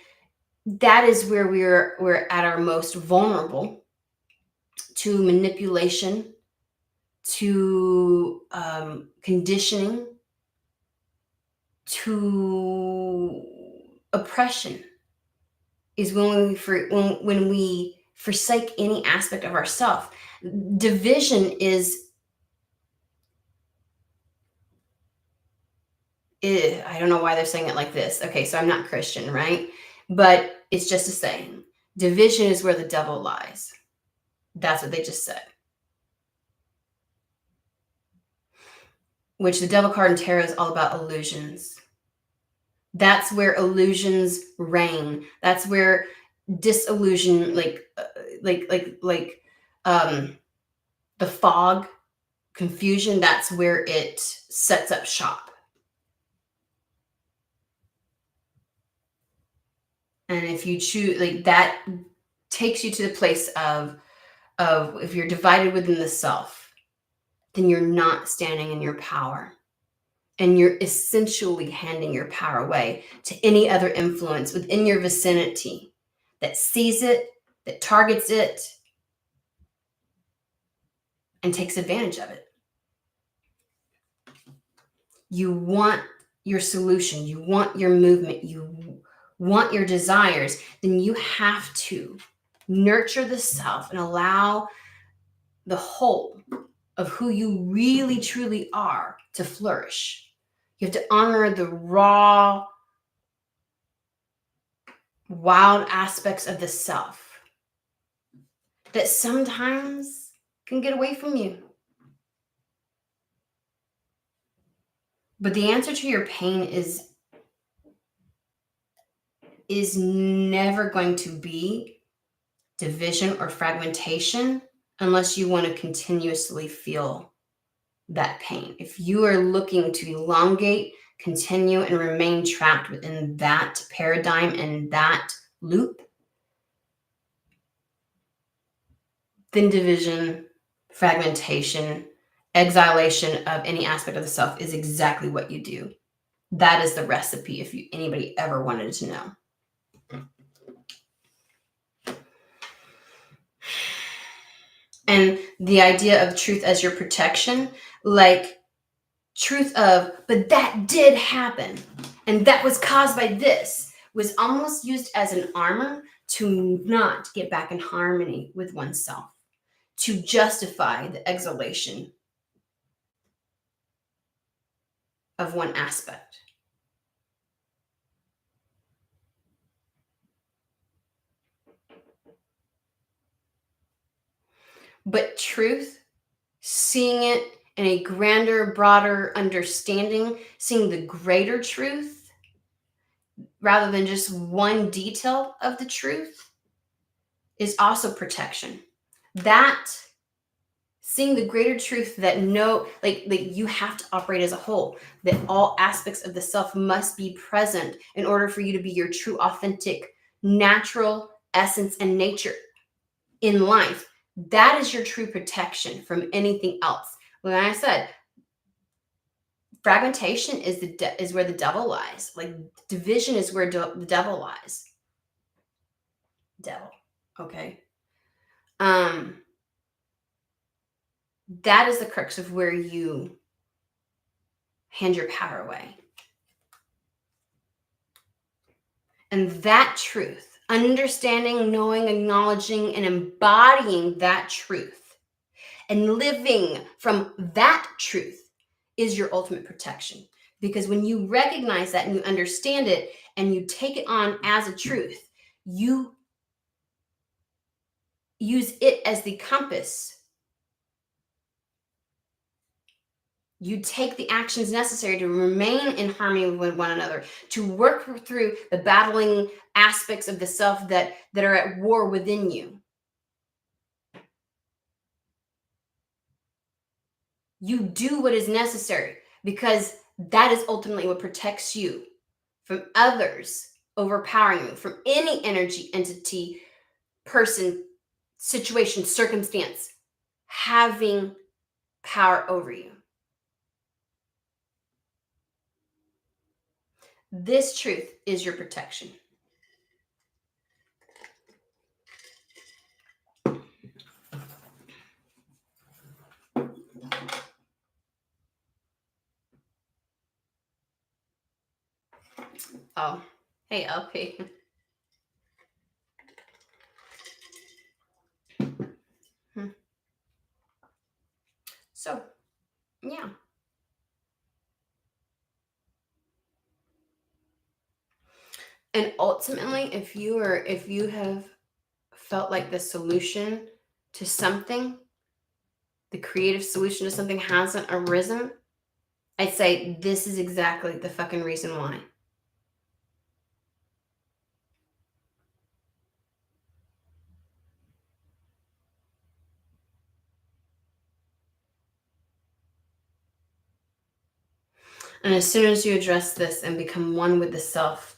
that is where we're at our most vulnerable to manipulation, to conditioning, to oppression, is when we forsake any aspect of ourself. Division is, I don't know why they're saying it like this. Okay, so I'm not Christian, right? But it's just a saying. Division is where the devil lies. That's what they just said. Which the devil card in tarot is all about illusions. That's where illusions reign. That's where disillusion, the fog, confusion, that's where it sets up shop. And if you choose, like, that takes you to the place of if you're divided within the self, then you're not standing in your power. And you're essentially handing your power away to any other influence within your vicinity that sees it, that targets it, and takes advantage of it. You want your solution, you want your movement, you want your desires, then you have to nurture the self and allow the whole of who you really truly are to flourish. You have to honor the raw, wild aspects of the self that sometimes can get away from you. But the answer to your pain is never going to be division or fragmentation unless you want to continuously feel that pain. If you are looking to elongate, continue, and remain trapped within that paradigm and that loop, then division, fragmentation, exhalation of any aspect of the self is exactly what you do. That is the recipe if anybody ever wanted to know. And the idea of truth as your protection, like truth of, but that did happen and that was caused by this, was almost used as an armor to not get back in harmony with oneself, to justify the exhalation of one aspect. But truth, seeing it in a grander, broader understanding, seeing the greater truth rather than just one detail of the truth, is also protection. That seeing the greater truth that like you have to operate as a whole, that all aspects of the self must be present in order for you to be your true, authentic, natural essence and nature in life. That is your true protection from anything else. When I said fragmentation is where the devil lies. Like division is where the devil lies. Devil. Okay. That is the crux of where you hand your power away. And that truth, understanding, knowing, acknowledging, and embodying that truth and living from that truth is your ultimate protection. Because when you recognize that and you understand it and you take it on as a truth, you use it as the compass. You take the actions necessary to remain in harmony with one another, to work through the battling aspects of the self that are at war within you. You do what is necessary because that is ultimately what protects you from others overpowering you, from any energy, entity, person, situation, circumstance having power over you. This truth is your protection. Oh, hey, LP. So, yeah. And ultimately, if you have felt like the solution to something, the creative solution to something hasn't arisen, I'd say this is exactly the fucking reason why. And as soon as you address this and become one with the self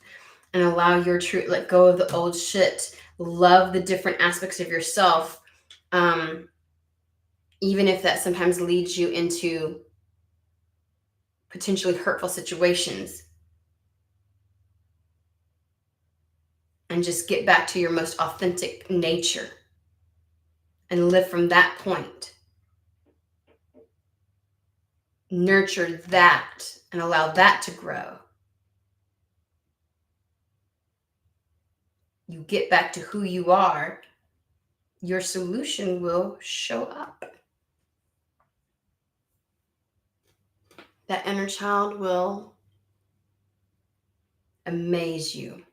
and allow your truth, let go of the old shit, love the different aspects of yourself, even if that sometimes leads you into potentially hurtful situations, and just get back to your most authentic nature and live from that point. Nurture that and allow that to grow. You get back to who you are, your solution will show up. That inner child will amaze you.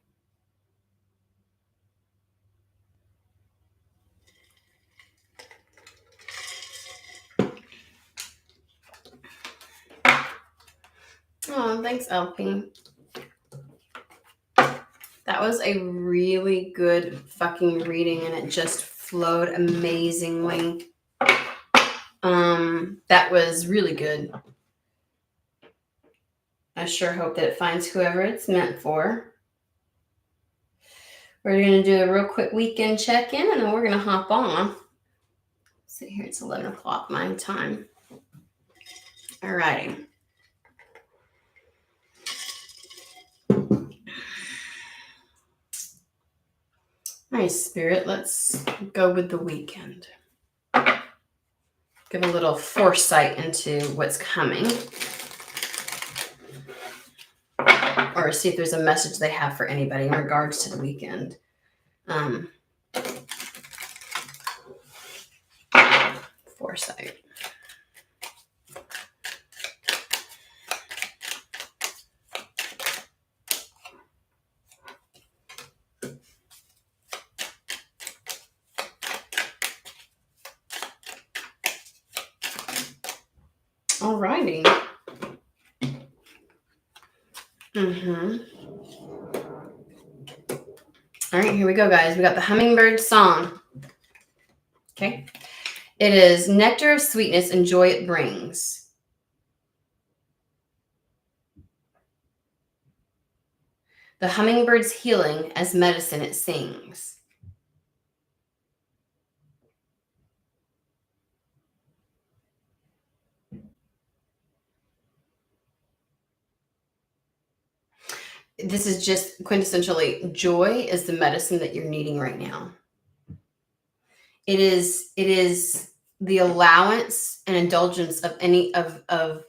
Oh, thanks, LP. That was a really good fucking reading, and it just flowed amazingly. That was really good. I sure hope that it finds whoever it's meant for. We're going to do a real quick weekend check-in, and then we're going to hop on. See here, it's 11 o'clock my time. All righty. Nice, Spirit. Let's go with the weekend. Give a little foresight into what's coming. Or see if there's a message they have for anybody in regards to the weekend. Foresight. All righty. All right, here we go, guys. We got the hummingbird song. Okay. It is nectar of sweetness and joy it brings. The hummingbird's healing as medicine it sings. This is just quintessentially joy is the medicine that you're needing right now. It is the allowance and indulgence of any of the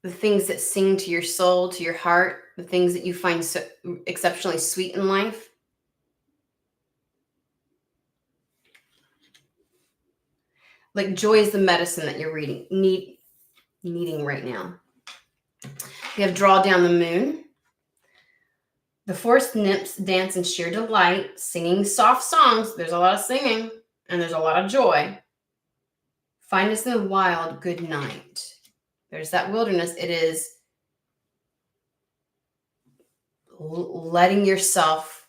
things that sing to your soul, to your heart, the things that you find so exceptionally sweet in life. Like joy is the medicine that you're needing right now. We have draw down the moon. The forest nymphs dance in sheer delight, singing soft songs. There's a lot of singing and there's a lot of joy. Find us in the wild, good night. There's that wilderness. It is letting yourself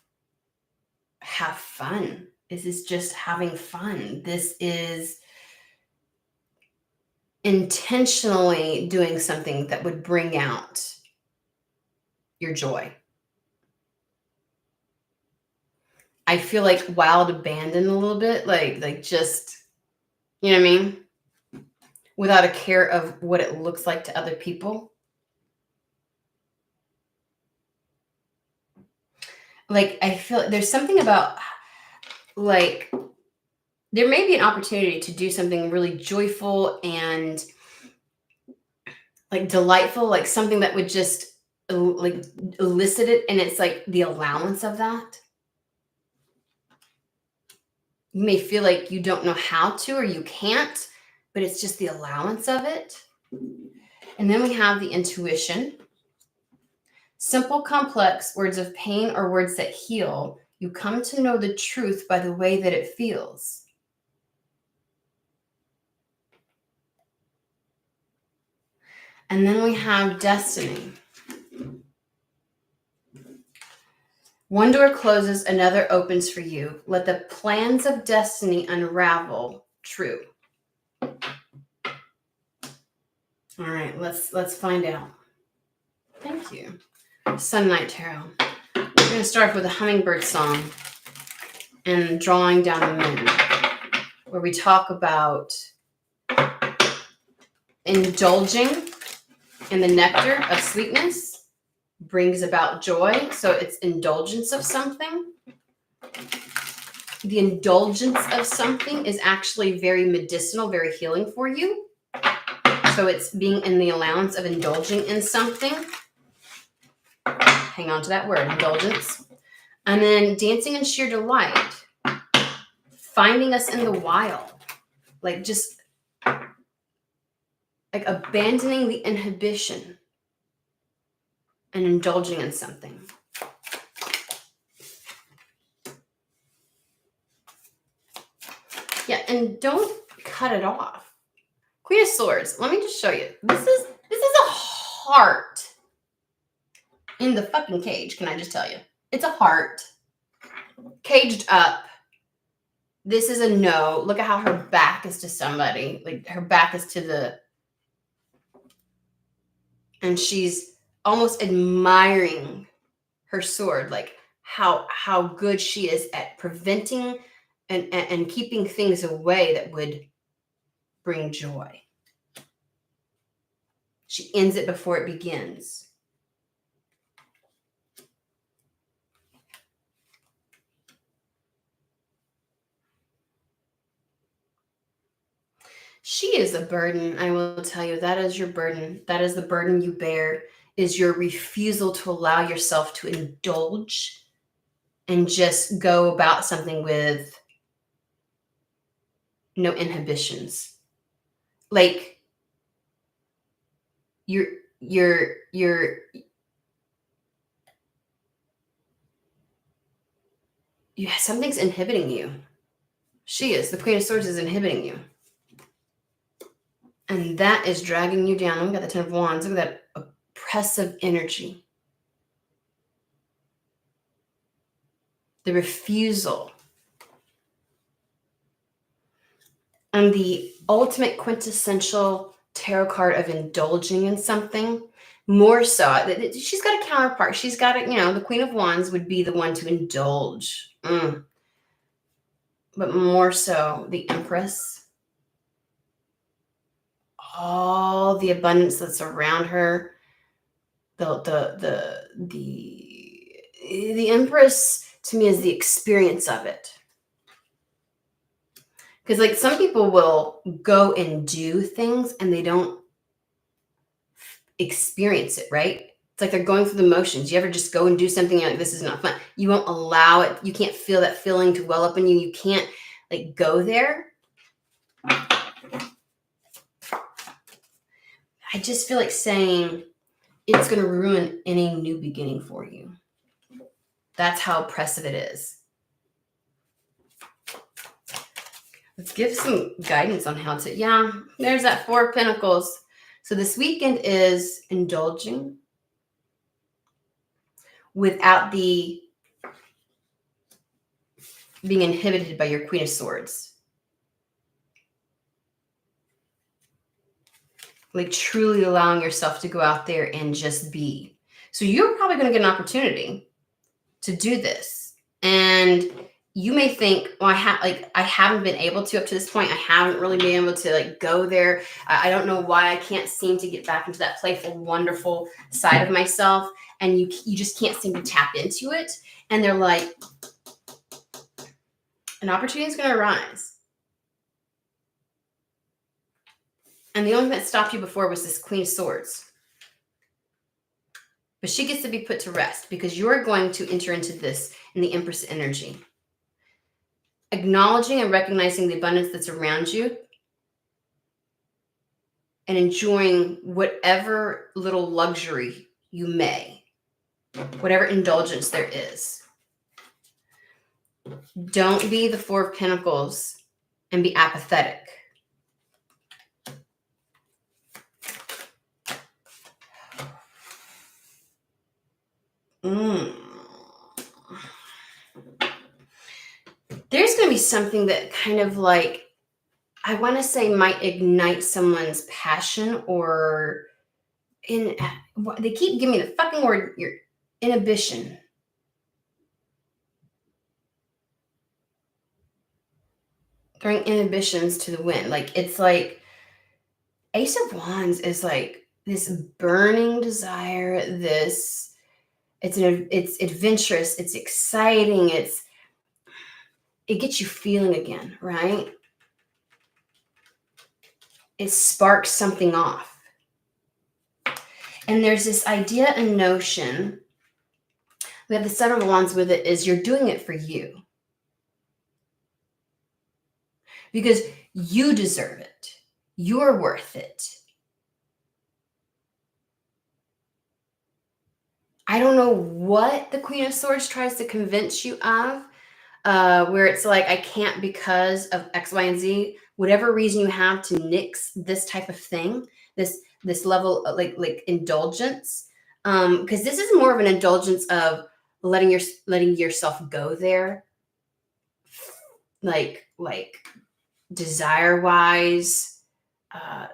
have fun. This is just having fun. This is intentionally doing something that would bring out your joy. I feel like wild abandon a little bit, like just, you know what I mean? Without a care of what it looks like to other people. Like, I feel there's something about, like, there may be an opportunity to do something really joyful and like delightful, like something that would just like elicit it. And it's like the allowance of that. You may feel like you don't know how to, or you can't, but it's just the allowance of it. And then we have the intuition. Simple, complex words of pain or words that heal. You come to know the truth by the way that it feels. And then we have destiny. One door closes, another opens for you. Let the plans of destiny unravel. True. All right, let's find out. Thank you. Sun Night Tarot. We're going to start with a hummingbird song and drawing down the moon, where we talk about indulging in the nectar of sweetness brings about joy. So it's indulgence of something. The indulgence of something is actually very medicinal, very healing for you. So it's being in the allowance of indulging in something. Hang on to that word, indulgence. And then dancing in sheer delight. Finding us in the wild. Like just like abandoning the inhibition and indulging in something. Yeah, and don't cut it off. Queen of Swords. Let me just show you. This is a heart in the fucking cage. Can I just tell you? It's a heart caged up. This is a no. Look at how her back is to somebody. Like her back is to the, and she's almost admiring her sword, like how good she is at preventing and keeping things away that would bring joy. She ends it before it begins. She is a burden, I will tell you. That is your burden. That is the burden you bear, is your refusal to allow yourself to indulge and just go about something with no inhibitions. Like you're yeah, something's inhibiting you. She is. The Queen of Swords is inhibiting you. And that is dragging you down. We got the Ten of Wands. Look at that oppressive energy. The refusal. And the ultimate quintessential tarot card of indulging in something. More so, she's got a counterpart. She's got it, the Queen of Wands would be the one to indulge. But more so, the Empress. All the abundance that's around her. The Empress to me is the experience of it. Because like some people will go and do things and they don't experience it, right? It's like they're going through the motions. You ever just go and do something and you're like, this is not fun. You won't allow it. You can't feel that feeling to well up in you. You can't like go there. I just feel like saying it's going to ruin any new beginning for you. That's how oppressive it is. Let's give some guidance on how to, there's that Four of Pentacles. So this weekend is indulging without the being inhibited by your Queen of Swords. Like truly allowing yourself to go out there and just be. So you're probably going to get an opportunity to do this. And you may think, well, I haven't been able to up to this point. I haven't really been able to like go there. I don't know why I can't seem to get back into that playful, wonderful side of myself. And you just can't seem to tap into it. And they're like, an opportunity is going to arise. And the only thing that stopped you before was this Queen of Swords. But she gets to be put to rest because you're going to enter into this in the Empress energy. Acknowledging and recognizing the abundance that's around you and enjoying whatever little luxury you may, whatever indulgence there is. Don't be the Four of Pentacles and be apathetic. There's going to be something that kind of like, I want to say might ignite someone's passion or they keep giving me the fucking word, your inhibition. Throwing inhibitions to the wind. Like, it's like Ace of Wands is like this burning desire, it's adventurous, it's exciting, it gets you feeling again, right? It sparks something off. And there's this idea and notion, we have the Seven of Wands with it, is you're doing it for you. Because you deserve it. You're worth it. I don't know what the Queen of Swords tries to convince you of, where it's like, I can't because of X, Y, and Z. whatever reason you have to nix this type of thing, this level of like indulgence, because this is more of an indulgence of letting yourself go there, like desire wise.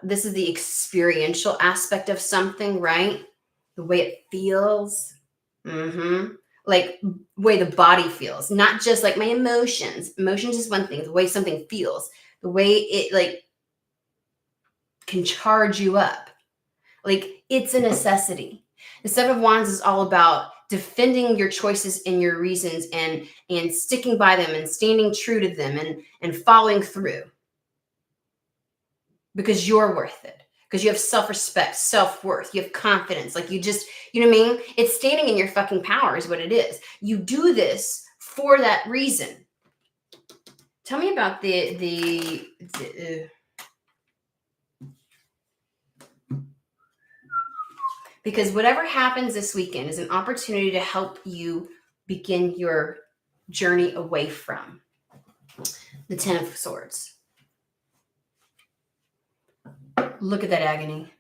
This is the experiential aspect of something, right? The way it feels. Like way the body feels, not just like my emotions. Emotions is one thing. The way something feels, the way it like can charge you up. Like it's a necessity. The Seven of Wands is all about defending your choices and your reasons and sticking by them and standing true to them and following through because you're worth it. Because you have self-respect, self-worth, you have confidence. Like you know what I mean? It's standing in your fucking power is what it is. You do this for that reason. Tell me about because whatever happens this weekend is an opportunity to help you begin your journey away from the Ten of Swords. Look at that agony.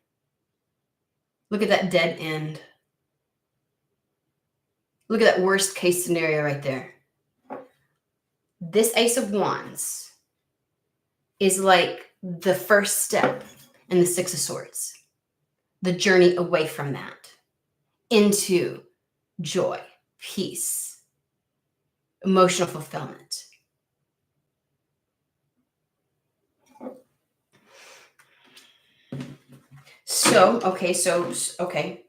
Look at that dead end. Look at that worst case scenario right there. This Ace of Wands is like the first step in the Six of Swords. The journey away from that into joy, peace, emotional fulfillment. So, okay.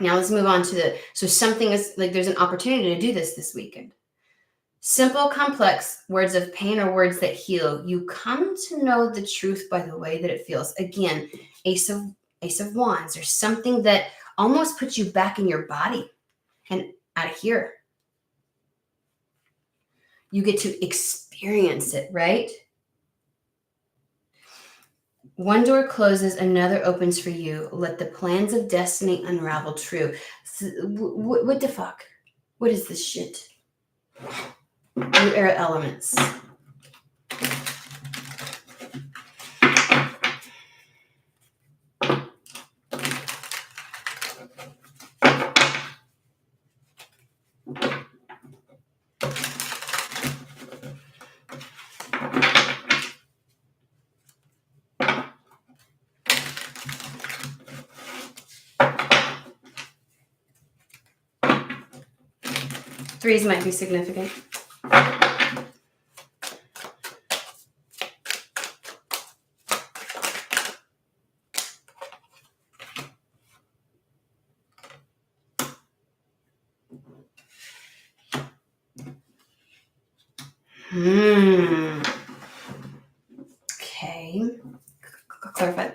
Now let's move on to something is like there's an opportunity to do this weekend. Simple, complex words of pain or words that heal. You come to know the truth by the way that it feels. Again, Ace of Wands. There's something that almost puts you back in your body and out of here. You get to experience it, right? One door closes, another opens for you. Let the plans of destiny unravel true. So, what the fuck? What is this shit? New era elements. Threes might be significant. Okay. Clarify.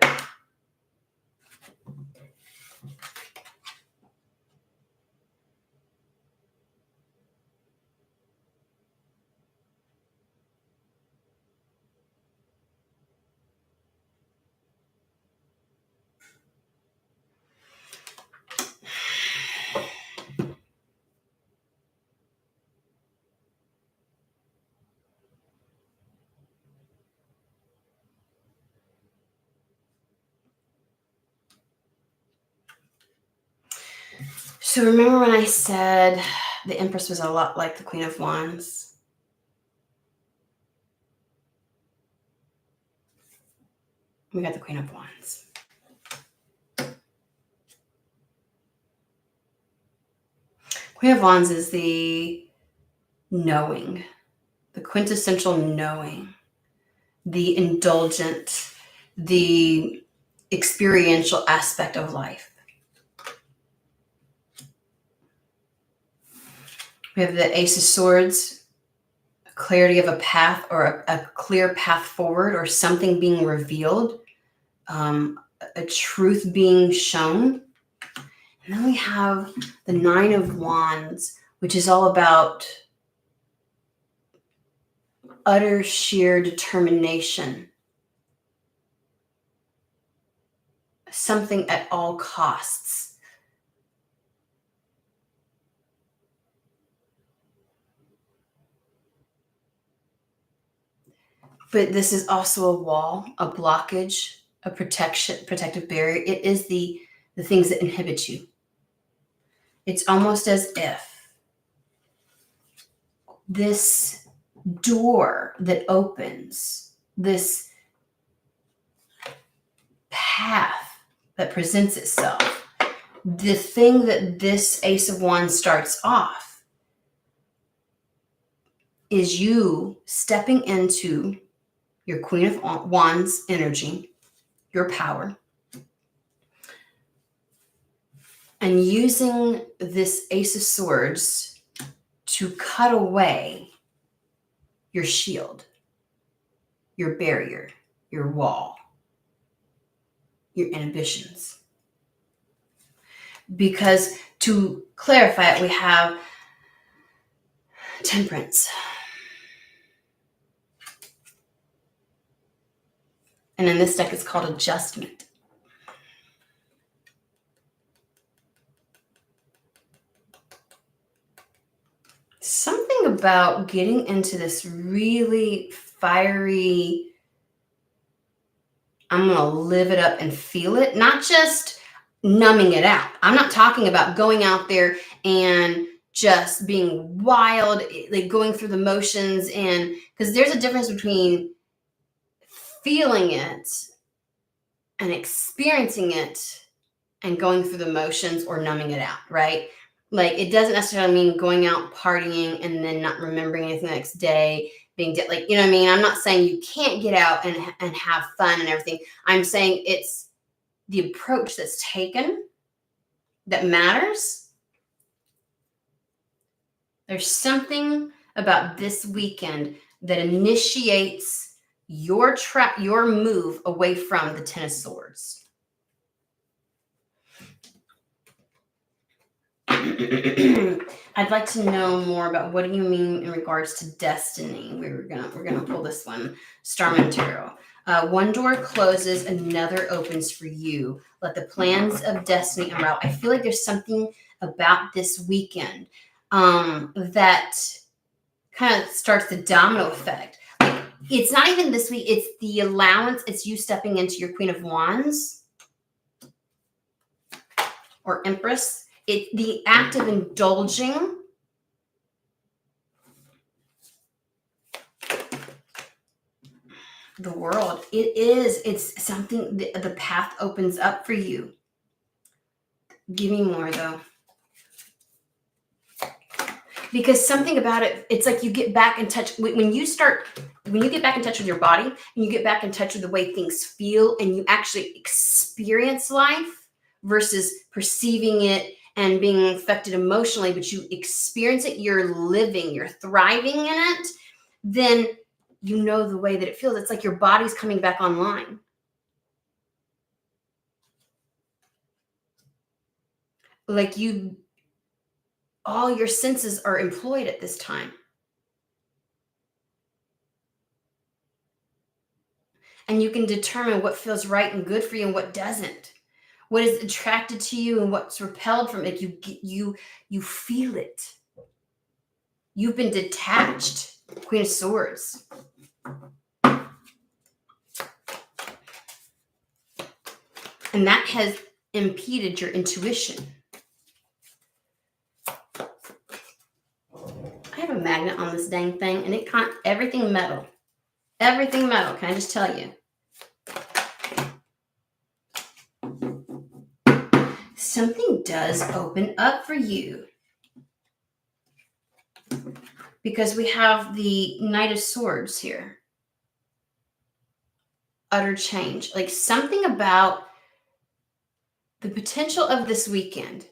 So remember when I said the Empress was a lot like the Queen of Wands? We got the Queen of Wands. Queen of Wands is the knowing, the quintessential knowing, the indulgent, the experiential aspect of life. We have the Ace of Swords, clarity of a path or a clear path forward or something being revealed, a truth being shown. And then we have the Nine of Wands, which is all about utter sheer determination. Something at all costs. But this is also a wall, a blockage, a protective barrier. It is the things that inhibit you. It's almost as if this door that opens, this path that presents itself, the thing that this Ace of Wands starts off is you stepping into your Queen of Wands energy, your power, and using this Ace of Swords to cut away your shield, your barrier, your wall, your inhibitions. Because to clarify it, we have Temperance. And in this deck, it's called Adjustment. Something about getting into this really fiery, I'm going to live it up and feel it, not just numbing it out. I'm not talking about going out there and just being wild, like going through the motions, and because there's a difference between feeling it and experiencing it and going through the motions or numbing it out, right? Like, it doesn't necessarily mean going out partying and then not remembering anything the next day, being like, you know what I mean? I'm not saying you can't get out and have fun and everything. I'm saying it's the approach that's taken that matters. There's something about this weekend that initiates your move away from the Ten of Swords. I'd like to know more about what do you mean in regards to destiny. We're gonna pull this one, Starman Tarot. One door closes, another opens for you. Let the plans of destiny unravel. I feel like there's something about this weekend that kind of starts the domino effect. Like, it's not even this week, it's the allowance, it's you stepping into your Queen of Wands or Empress. It's the act of indulging the world. It's something, the path opens up for you. Give me more though. Because something about it, it's like you get back in touch when you get back in touch with your body and you get back in touch with the way things feel and you actually experience life versus perceiving it and being affected emotionally, but you experience it, you're living, you're thriving in it, then you know the way that it feels. It's like your body's coming back online. Like all your senses are employed at this time. And you can determine what feels right and good for you and what doesn't. What is attracted to you and what's repelled from it. You feel it. You've been detached. Queen of Swords. And that has impeded your intuition. I have a magnet on this dang thing, and it can't, everything metal. Everything metal, can I just tell you? Something does open up for you. Because we have the Knight of Swords here. Utter change. Like, something about the potential of this weekend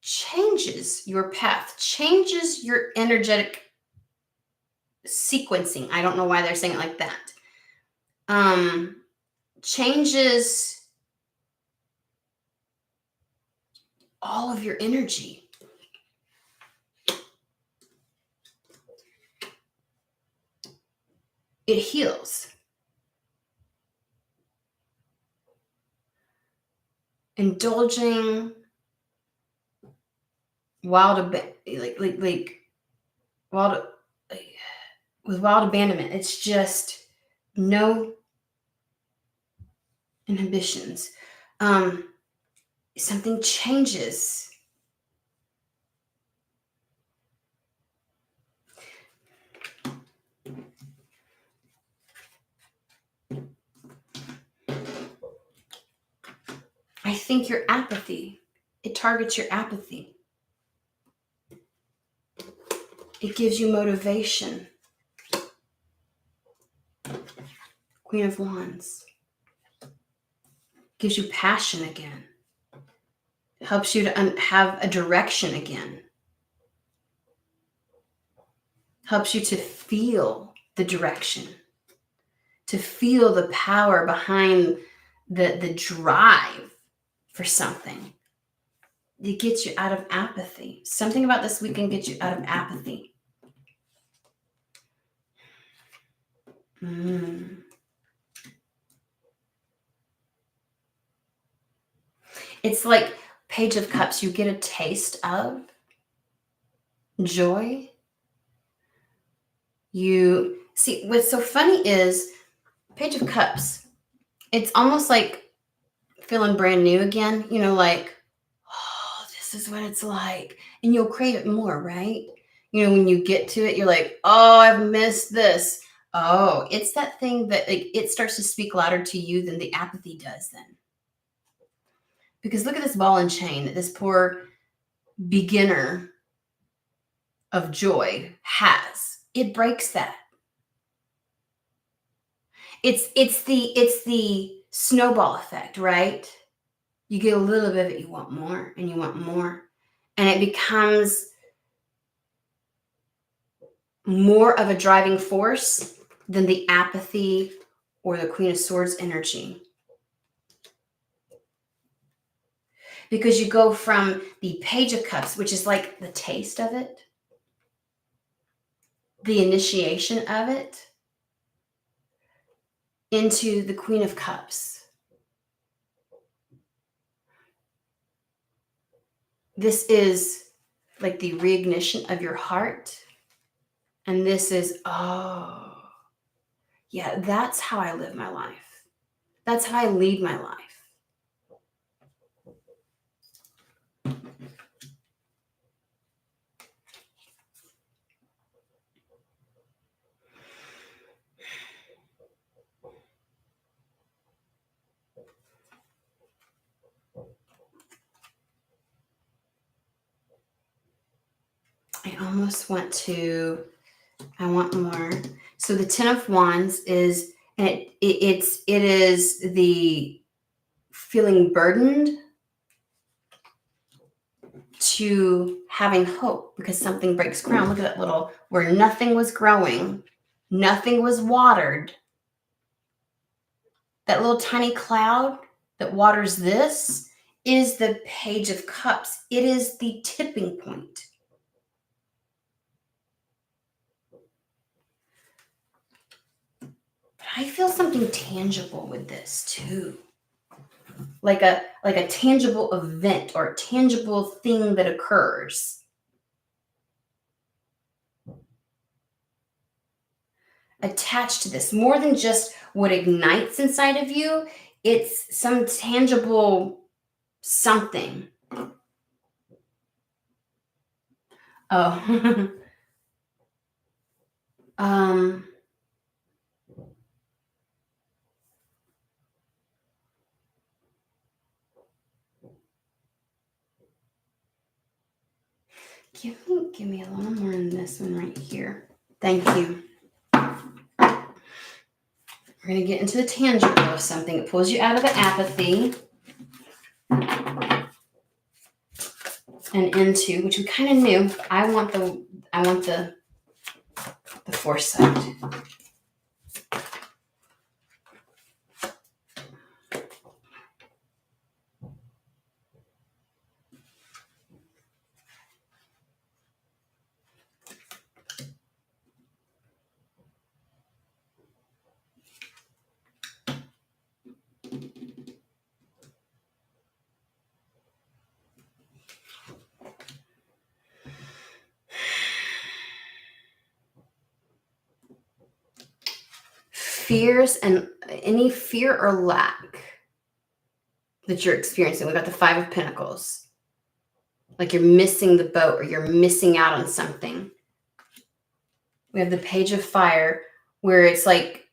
changes your path, changes your energetic sequencing. I don't know why they're saying it like that. Changes all of your energy. It heals. Indulging wild, like wild, with wild abandonment. It's just no inhibitions. Something changes. I think your apathy. It targets your apathy. It gives you motivation. Queen of Wands. Gives you passion again. Helps you to have a direction again. Helps you to feel the direction. To feel the power behind the drive for something. It gets you out of apathy. Something about this weekend gets you out of apathy. It's like Page of Cups. You get a taste of joy. You see, what's so funny is Page of Cups. It's almost like feeling brand new again. You know, like, oh, this is what it's like. And you'll crave it more, right? You know, when you get to it, you're like, oh, I've missed this. Oh, it's that thing that like it starts to speak louder to you than the apathy does then. Because look at this ball and chain that this poor beginner of joy has. It breaks that. It's the snowball effect, right? You get a little bit of it, you want more, and you want more. And it becomes more of a driving force than the apathy or the Queen of Swords energy. Because you go from the Page of Cups, which is like the taste of it, the initiation of it, into the Queen of Cups. This is like the reignition of your heart. And this is, oh, yeah, that's how I live my life. That's how I lead my life. I almost want to, I want more. So the Ten of Wands is, and it is the feeling burdened to having hope because something breaks ground. Look at that little, where nothing was growing, nothing was watered. That little tiny cloud that waters this is the Page of Cups. It is the tipping point. But I feel something tangible with this too. Like a tangible event or a tangible thing that occurs. Attached to this, more than just what ignites inside of you, it's some tangible something. Oh. Give me a little more in this one right here. Thank you. We're going to get into the tangible of something. It pulls you out of the apathy and into, which we kind of knew. I want the foresight. fears and any fear or lack that you're experiencing. We got the Five of Pentacles. Like you're missing the boat or you're missing out on something. We have the Page of Fire, where it's like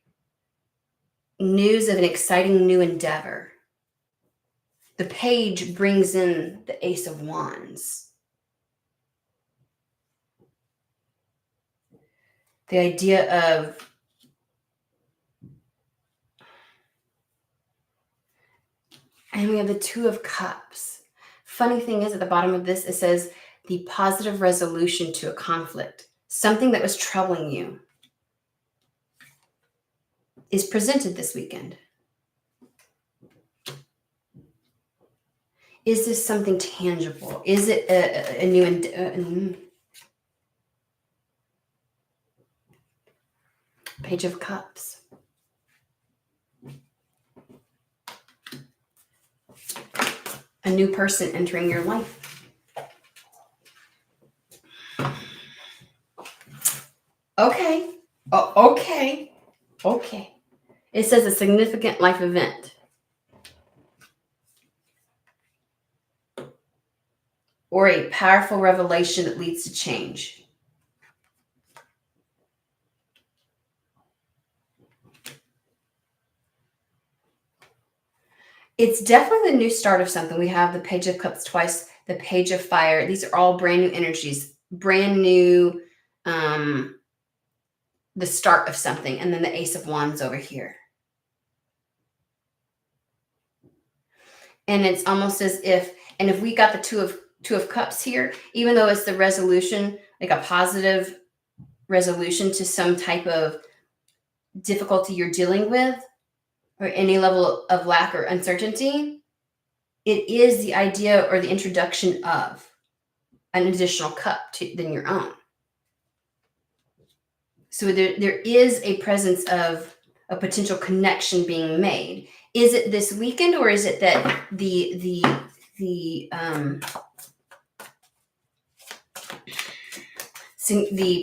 news of an exciting new endeavor. The page brings in the Ace of Wands. The idea of and we have the Two of Cups. Funny thing is, at the bottom of this, it says the positive resolution to a conflict. Something that was troubling you is presented this weekend. Is this something tangible? Is it a new Page of Cups? A new person entering your life. Okay. Oh, okay. Okay. It says a significant life event. Or a powerful revelation that leads to change. It's definitely the new start of something. We have the Page of Cups twice, the Page of Fire. These are all brand new energies, brand new, the start of something. And then the Ace of Wands over here. And it's almost as if, and if we got the Two of Cups here, even though it's the resolution, like a positive resolution to some type of difficulty you're dealing with, or any level of lack or uncertainty, it is the idea or the introduction of an additional cup than your own. So there is a presence of a potential connection being made. Is it this weekend, or is it that the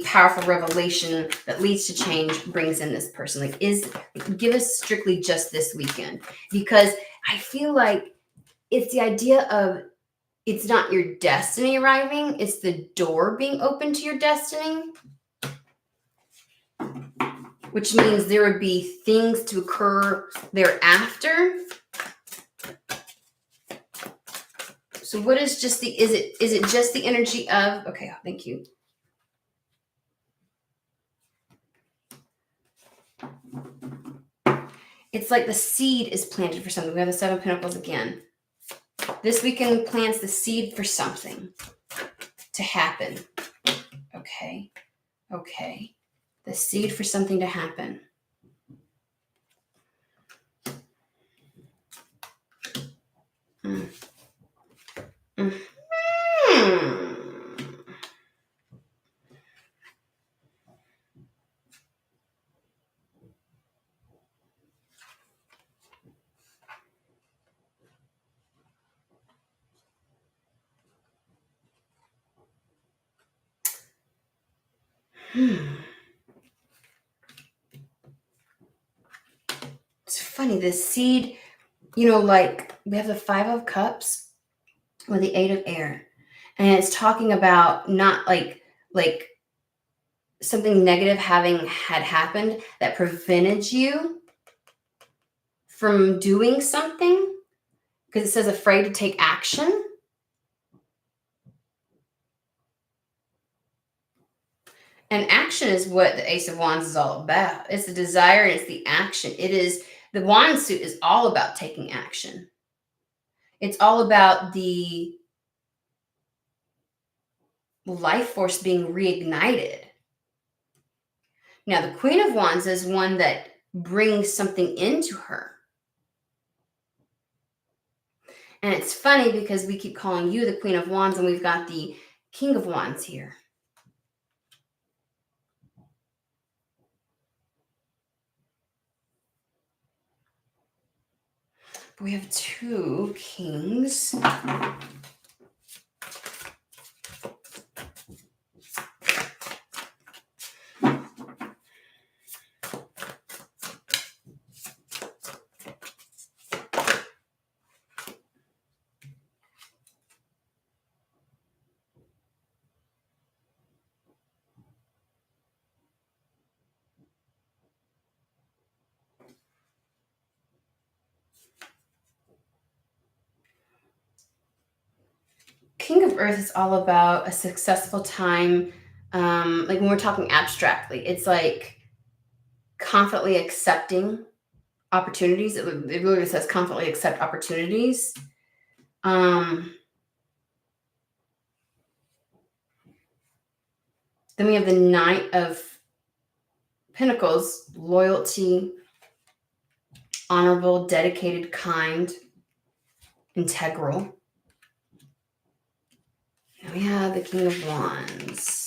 powerful revelation that leads to change brings in this person? Like, give us strictly just this weekend, because I feel like it's the idea of it's not your destiny arriving, it's the door being open to your destiny, which means there would be things to occur thereafter. So what is just is it just the energy of, okay, thank you. It's like the seed is planted for something. We have the Seven of Pentacles again. This weekend plants the seed for something to happen. Okay. Okay. The seed for something to happen. It's funny, the seed, like we have the Five of Cups with the Eight of Air, and it's talking about not like something negative had happened that prevented you from doing something, because it says afraid to take action. And action is what the Ace of Wands is all about. It's the desire and it's the action. It is, the wand suit is all about taking action. It's all about the life force being reignited. Now, the Queen of Wands is one that brings something into her. And it's funny because we keep calling you the Queen of Wands and we've got the King of Wands here. We have two kings. King of Earth is all about a successful time. Like when we're talking abstractly, it's like confidently accepting opportunities. It really says confidently accept opportunities. Then we have the Knight of Pentacles, loyalty, honorable, dedicated, kind, integral. Now we have the King of Wands.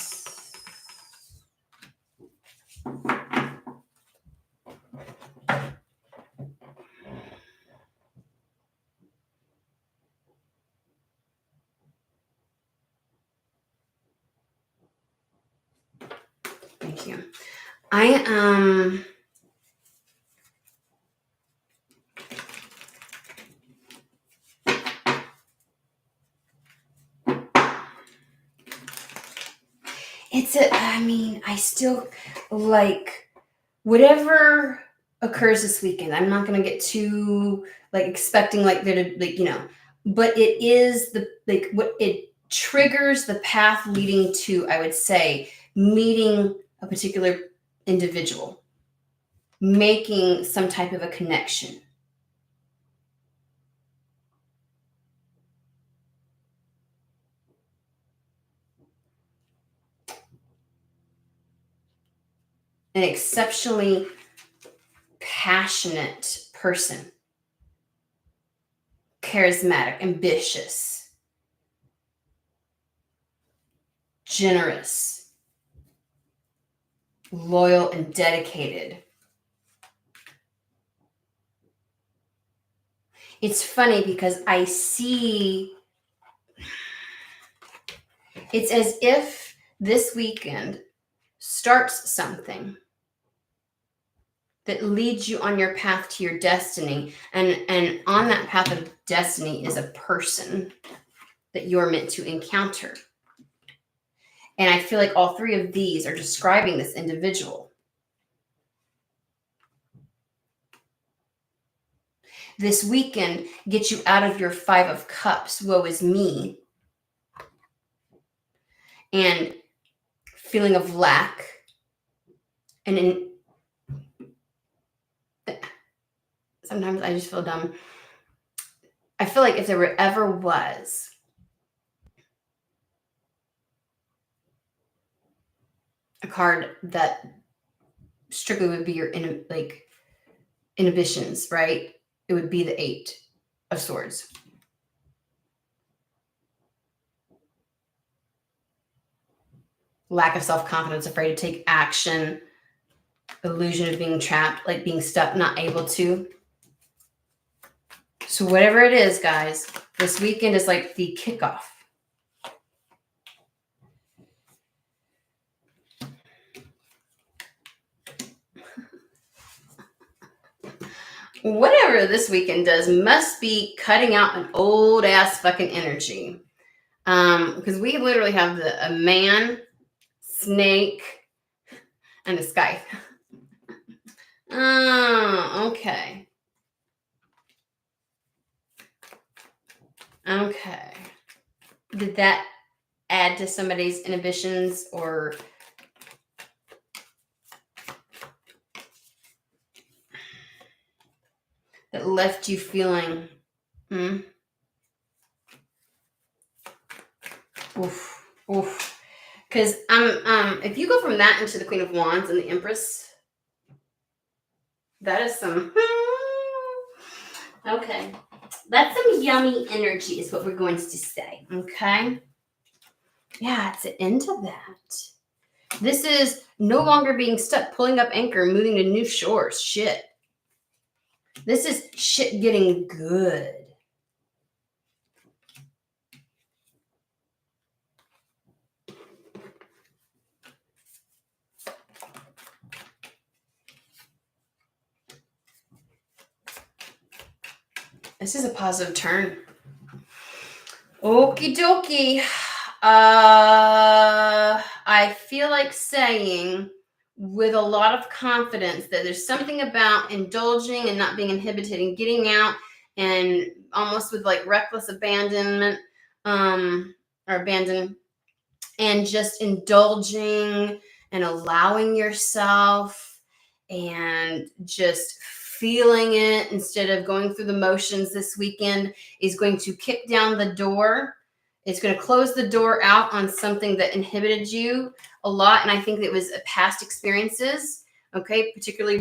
Thank you. I still like whatever occurs this weekend. I'm not going to get too like expecting like there to like, but it is what it triggers the path leading to, I would say, meeting a particular individual, making some type of a connection. An exceptionally passionate person, charismatic, ambitious, generous, loyal, and dedicated. It's funny because I see it's as if this weekend starts something that leads you on your path to your destiny. And on that path of destiny is a person that you're meant to encounter. And I feel like all three of these are describing this individual. This weekend gets you out of your 5 of Cups, woe is me, and feeling of lack. And sometimes I just feel dumb. I feel like if there ever was a card that strictly would be your inhibitions, right? It would be the 8 of Swords. Lack of self-confidence, afraid to take action, illusion of being trapped, like being stuck, not able to. So whatever it is, guys, this weekend is like the kickoff. Whatever this weekend does must be cutting out an old ass fucking energy. Because we literally have a man, snake, and a sky. Oh, okay. Okay. Did that add to somebody's inhibitions or that left you feeling oof. Because if you go from that into the Queen of Wands and the Empress, that is some okay. That's some yummy energy is what we're going to say. Okay. Yeah, it's the end of that. This is no longer being stuck, pulling up anchor, moving to new shores. Shit. This is shit getting good. This is a positive turn. Okie dokie. I feel like saying with a lot of confidence that there's something about indulging and not being inhibited and getting out and almost with like reckless abandonment. or abandon, and just indulging and allowing yourself and just feeling it instead of going through the motions this weekend is going to kick down the door. It's going to close the door out on something that inhibited you a lot. And I think it was past experiences, okay, particularly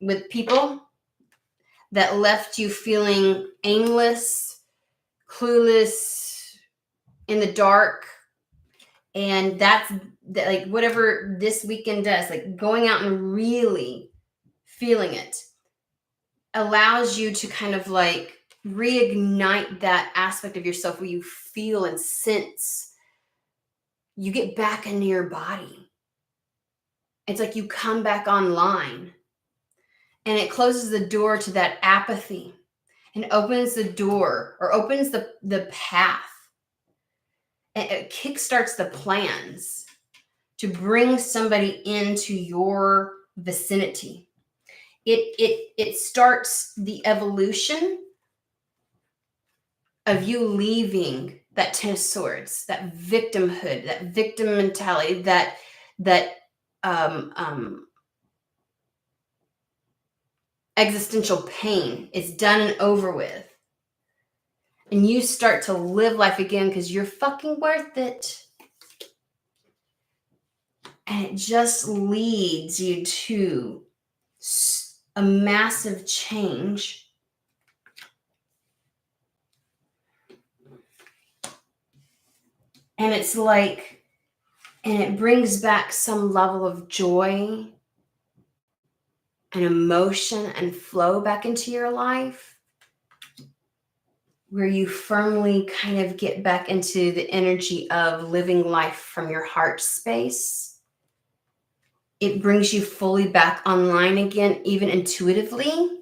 with people that left you feeling aimless, clueless, in the dark. And that's like whatever this weekend does, like going out and really feeling it allows you to kind of like reignite that aspect of yourself where you feel and sense, you get back into your body. It's like you come back online, and it closes the door to that apathy and opens the door, or opens the path, and it kickstarts the plans to bring somebody into your vicinity. It starts the evolution of you leaving that Ten of Swords, that victimhood, that victim mentality, that existential pain. It's done and over with. And you start to live life again because you're fucking worth it. And it just leads you to a massive change. And it's like, and it brings back some level of joy and emotion and flow back into your life, where you firmly kind of get back into the energy of living life from your heart space. It brings you fully back online again, even intuitively.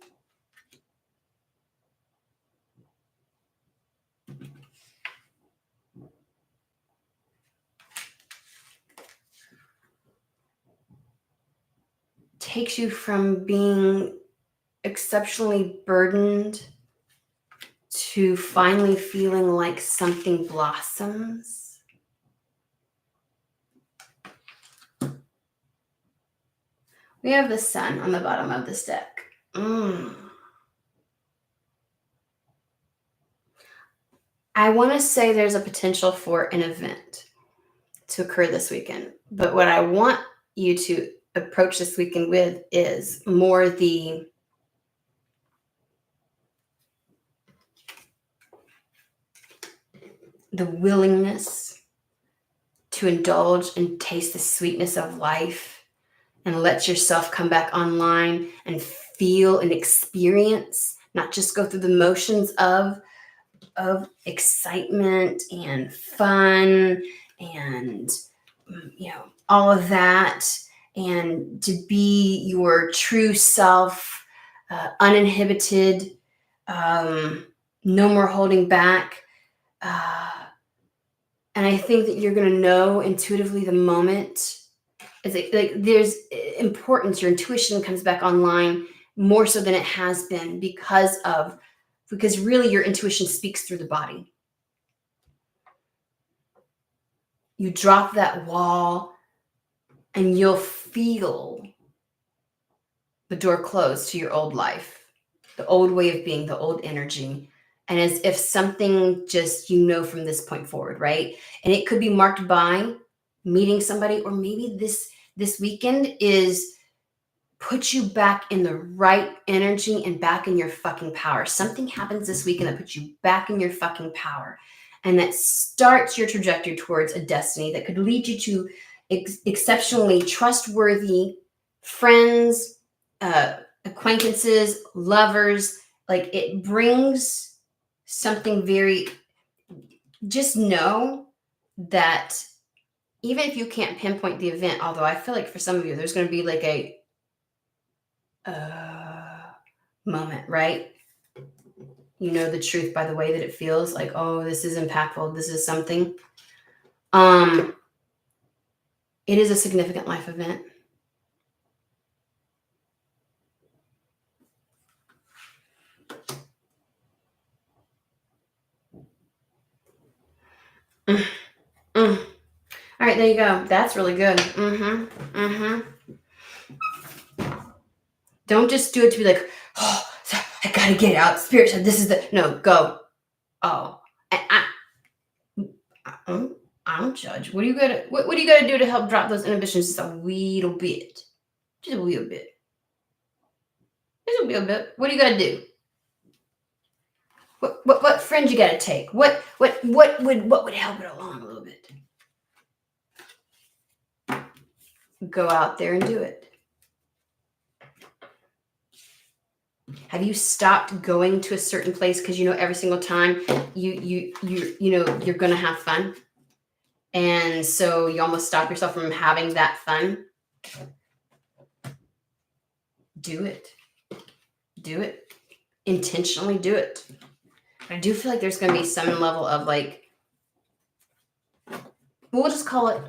Takes you from being exceptionally burdened to finally feeling like something blossoms. We have the Sun on the bottom of this deck. I want to say there's a potential for an event to occur this weekend, but what I want you to approach this weekend with is more the willingness to indulge and taste the sweetness of life, and let yourself come back online and feel and experience, not just go through the motions of excitement and fun and all of that, and to be your true self, uninhibited, no more holding back. And I think that you're going to know intuitively the moment. It's like there's importance. Your intuition comes back online more so than it has been because really your intuition speaks through the body. You drop that wall and you'll feel the door close to your old life, the old way of being, the old energy. And as if something just, from this point forward, right? And it could be marked by meeting somebody, or maybe this weekend is put you back in the right energy and back in your fucking power. Something happens this weekend that puts you back in your fucking power. And that starts your trajectory towards a destiny that could lead you to exceptionally trustworthy friends, acquaintances, lovers. Like, it brings something very, just know that even if you can't pinpoint the event, although I feel like for some of you, there's going to be like a moment, right? You know the truth by the way that it feels, like, oh, this is impactful. This is something. It is a significant life event. Mm, mm. All right, there you go. That's really good. Don't just do it to be like, oh, I gotta get it out. Spirit said this is the no. Go. Oh, I don't judge. What do you gotta? What do you gotta do to help drop those inhibitions just a little bit? Just a little bit. Just a little bit. What do you gotta do? What fringe you gotta take? What would help it along a little bit? Go out there and do it. Have you stopped going to a certain place because you know every single time you know you're gonna have fun, and so you almost stop yourself from having that fun? Do it. Do it. Intentionally do it. I do feel like there's gonna be some level of like, we'll just call it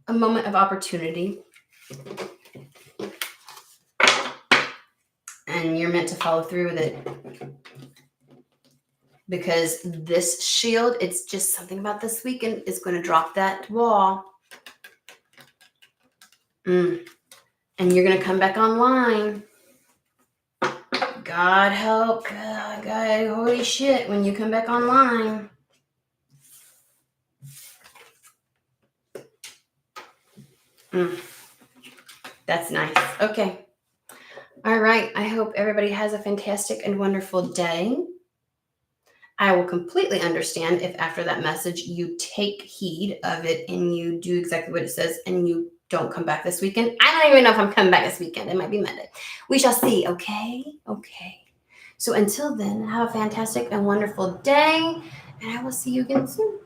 a moment of opportunity. And you're meant to follow through with it. Because this shield, it's just something about this weekend is going to drop that wall. And you're going to come back online. God help. God, holy shit, when you come back online. That's nice. Okay. All right. I hope everybody has a fantastic and wonderful day. I will completely understand if after that message you take heed of it and you do exactly what it says and you don't come back this weekend. I don't even know if I'm coming back this weekend. It might be Monday. We shall see. Okay. So until then, have a fantastic and wonderful day, and I will see you again soon.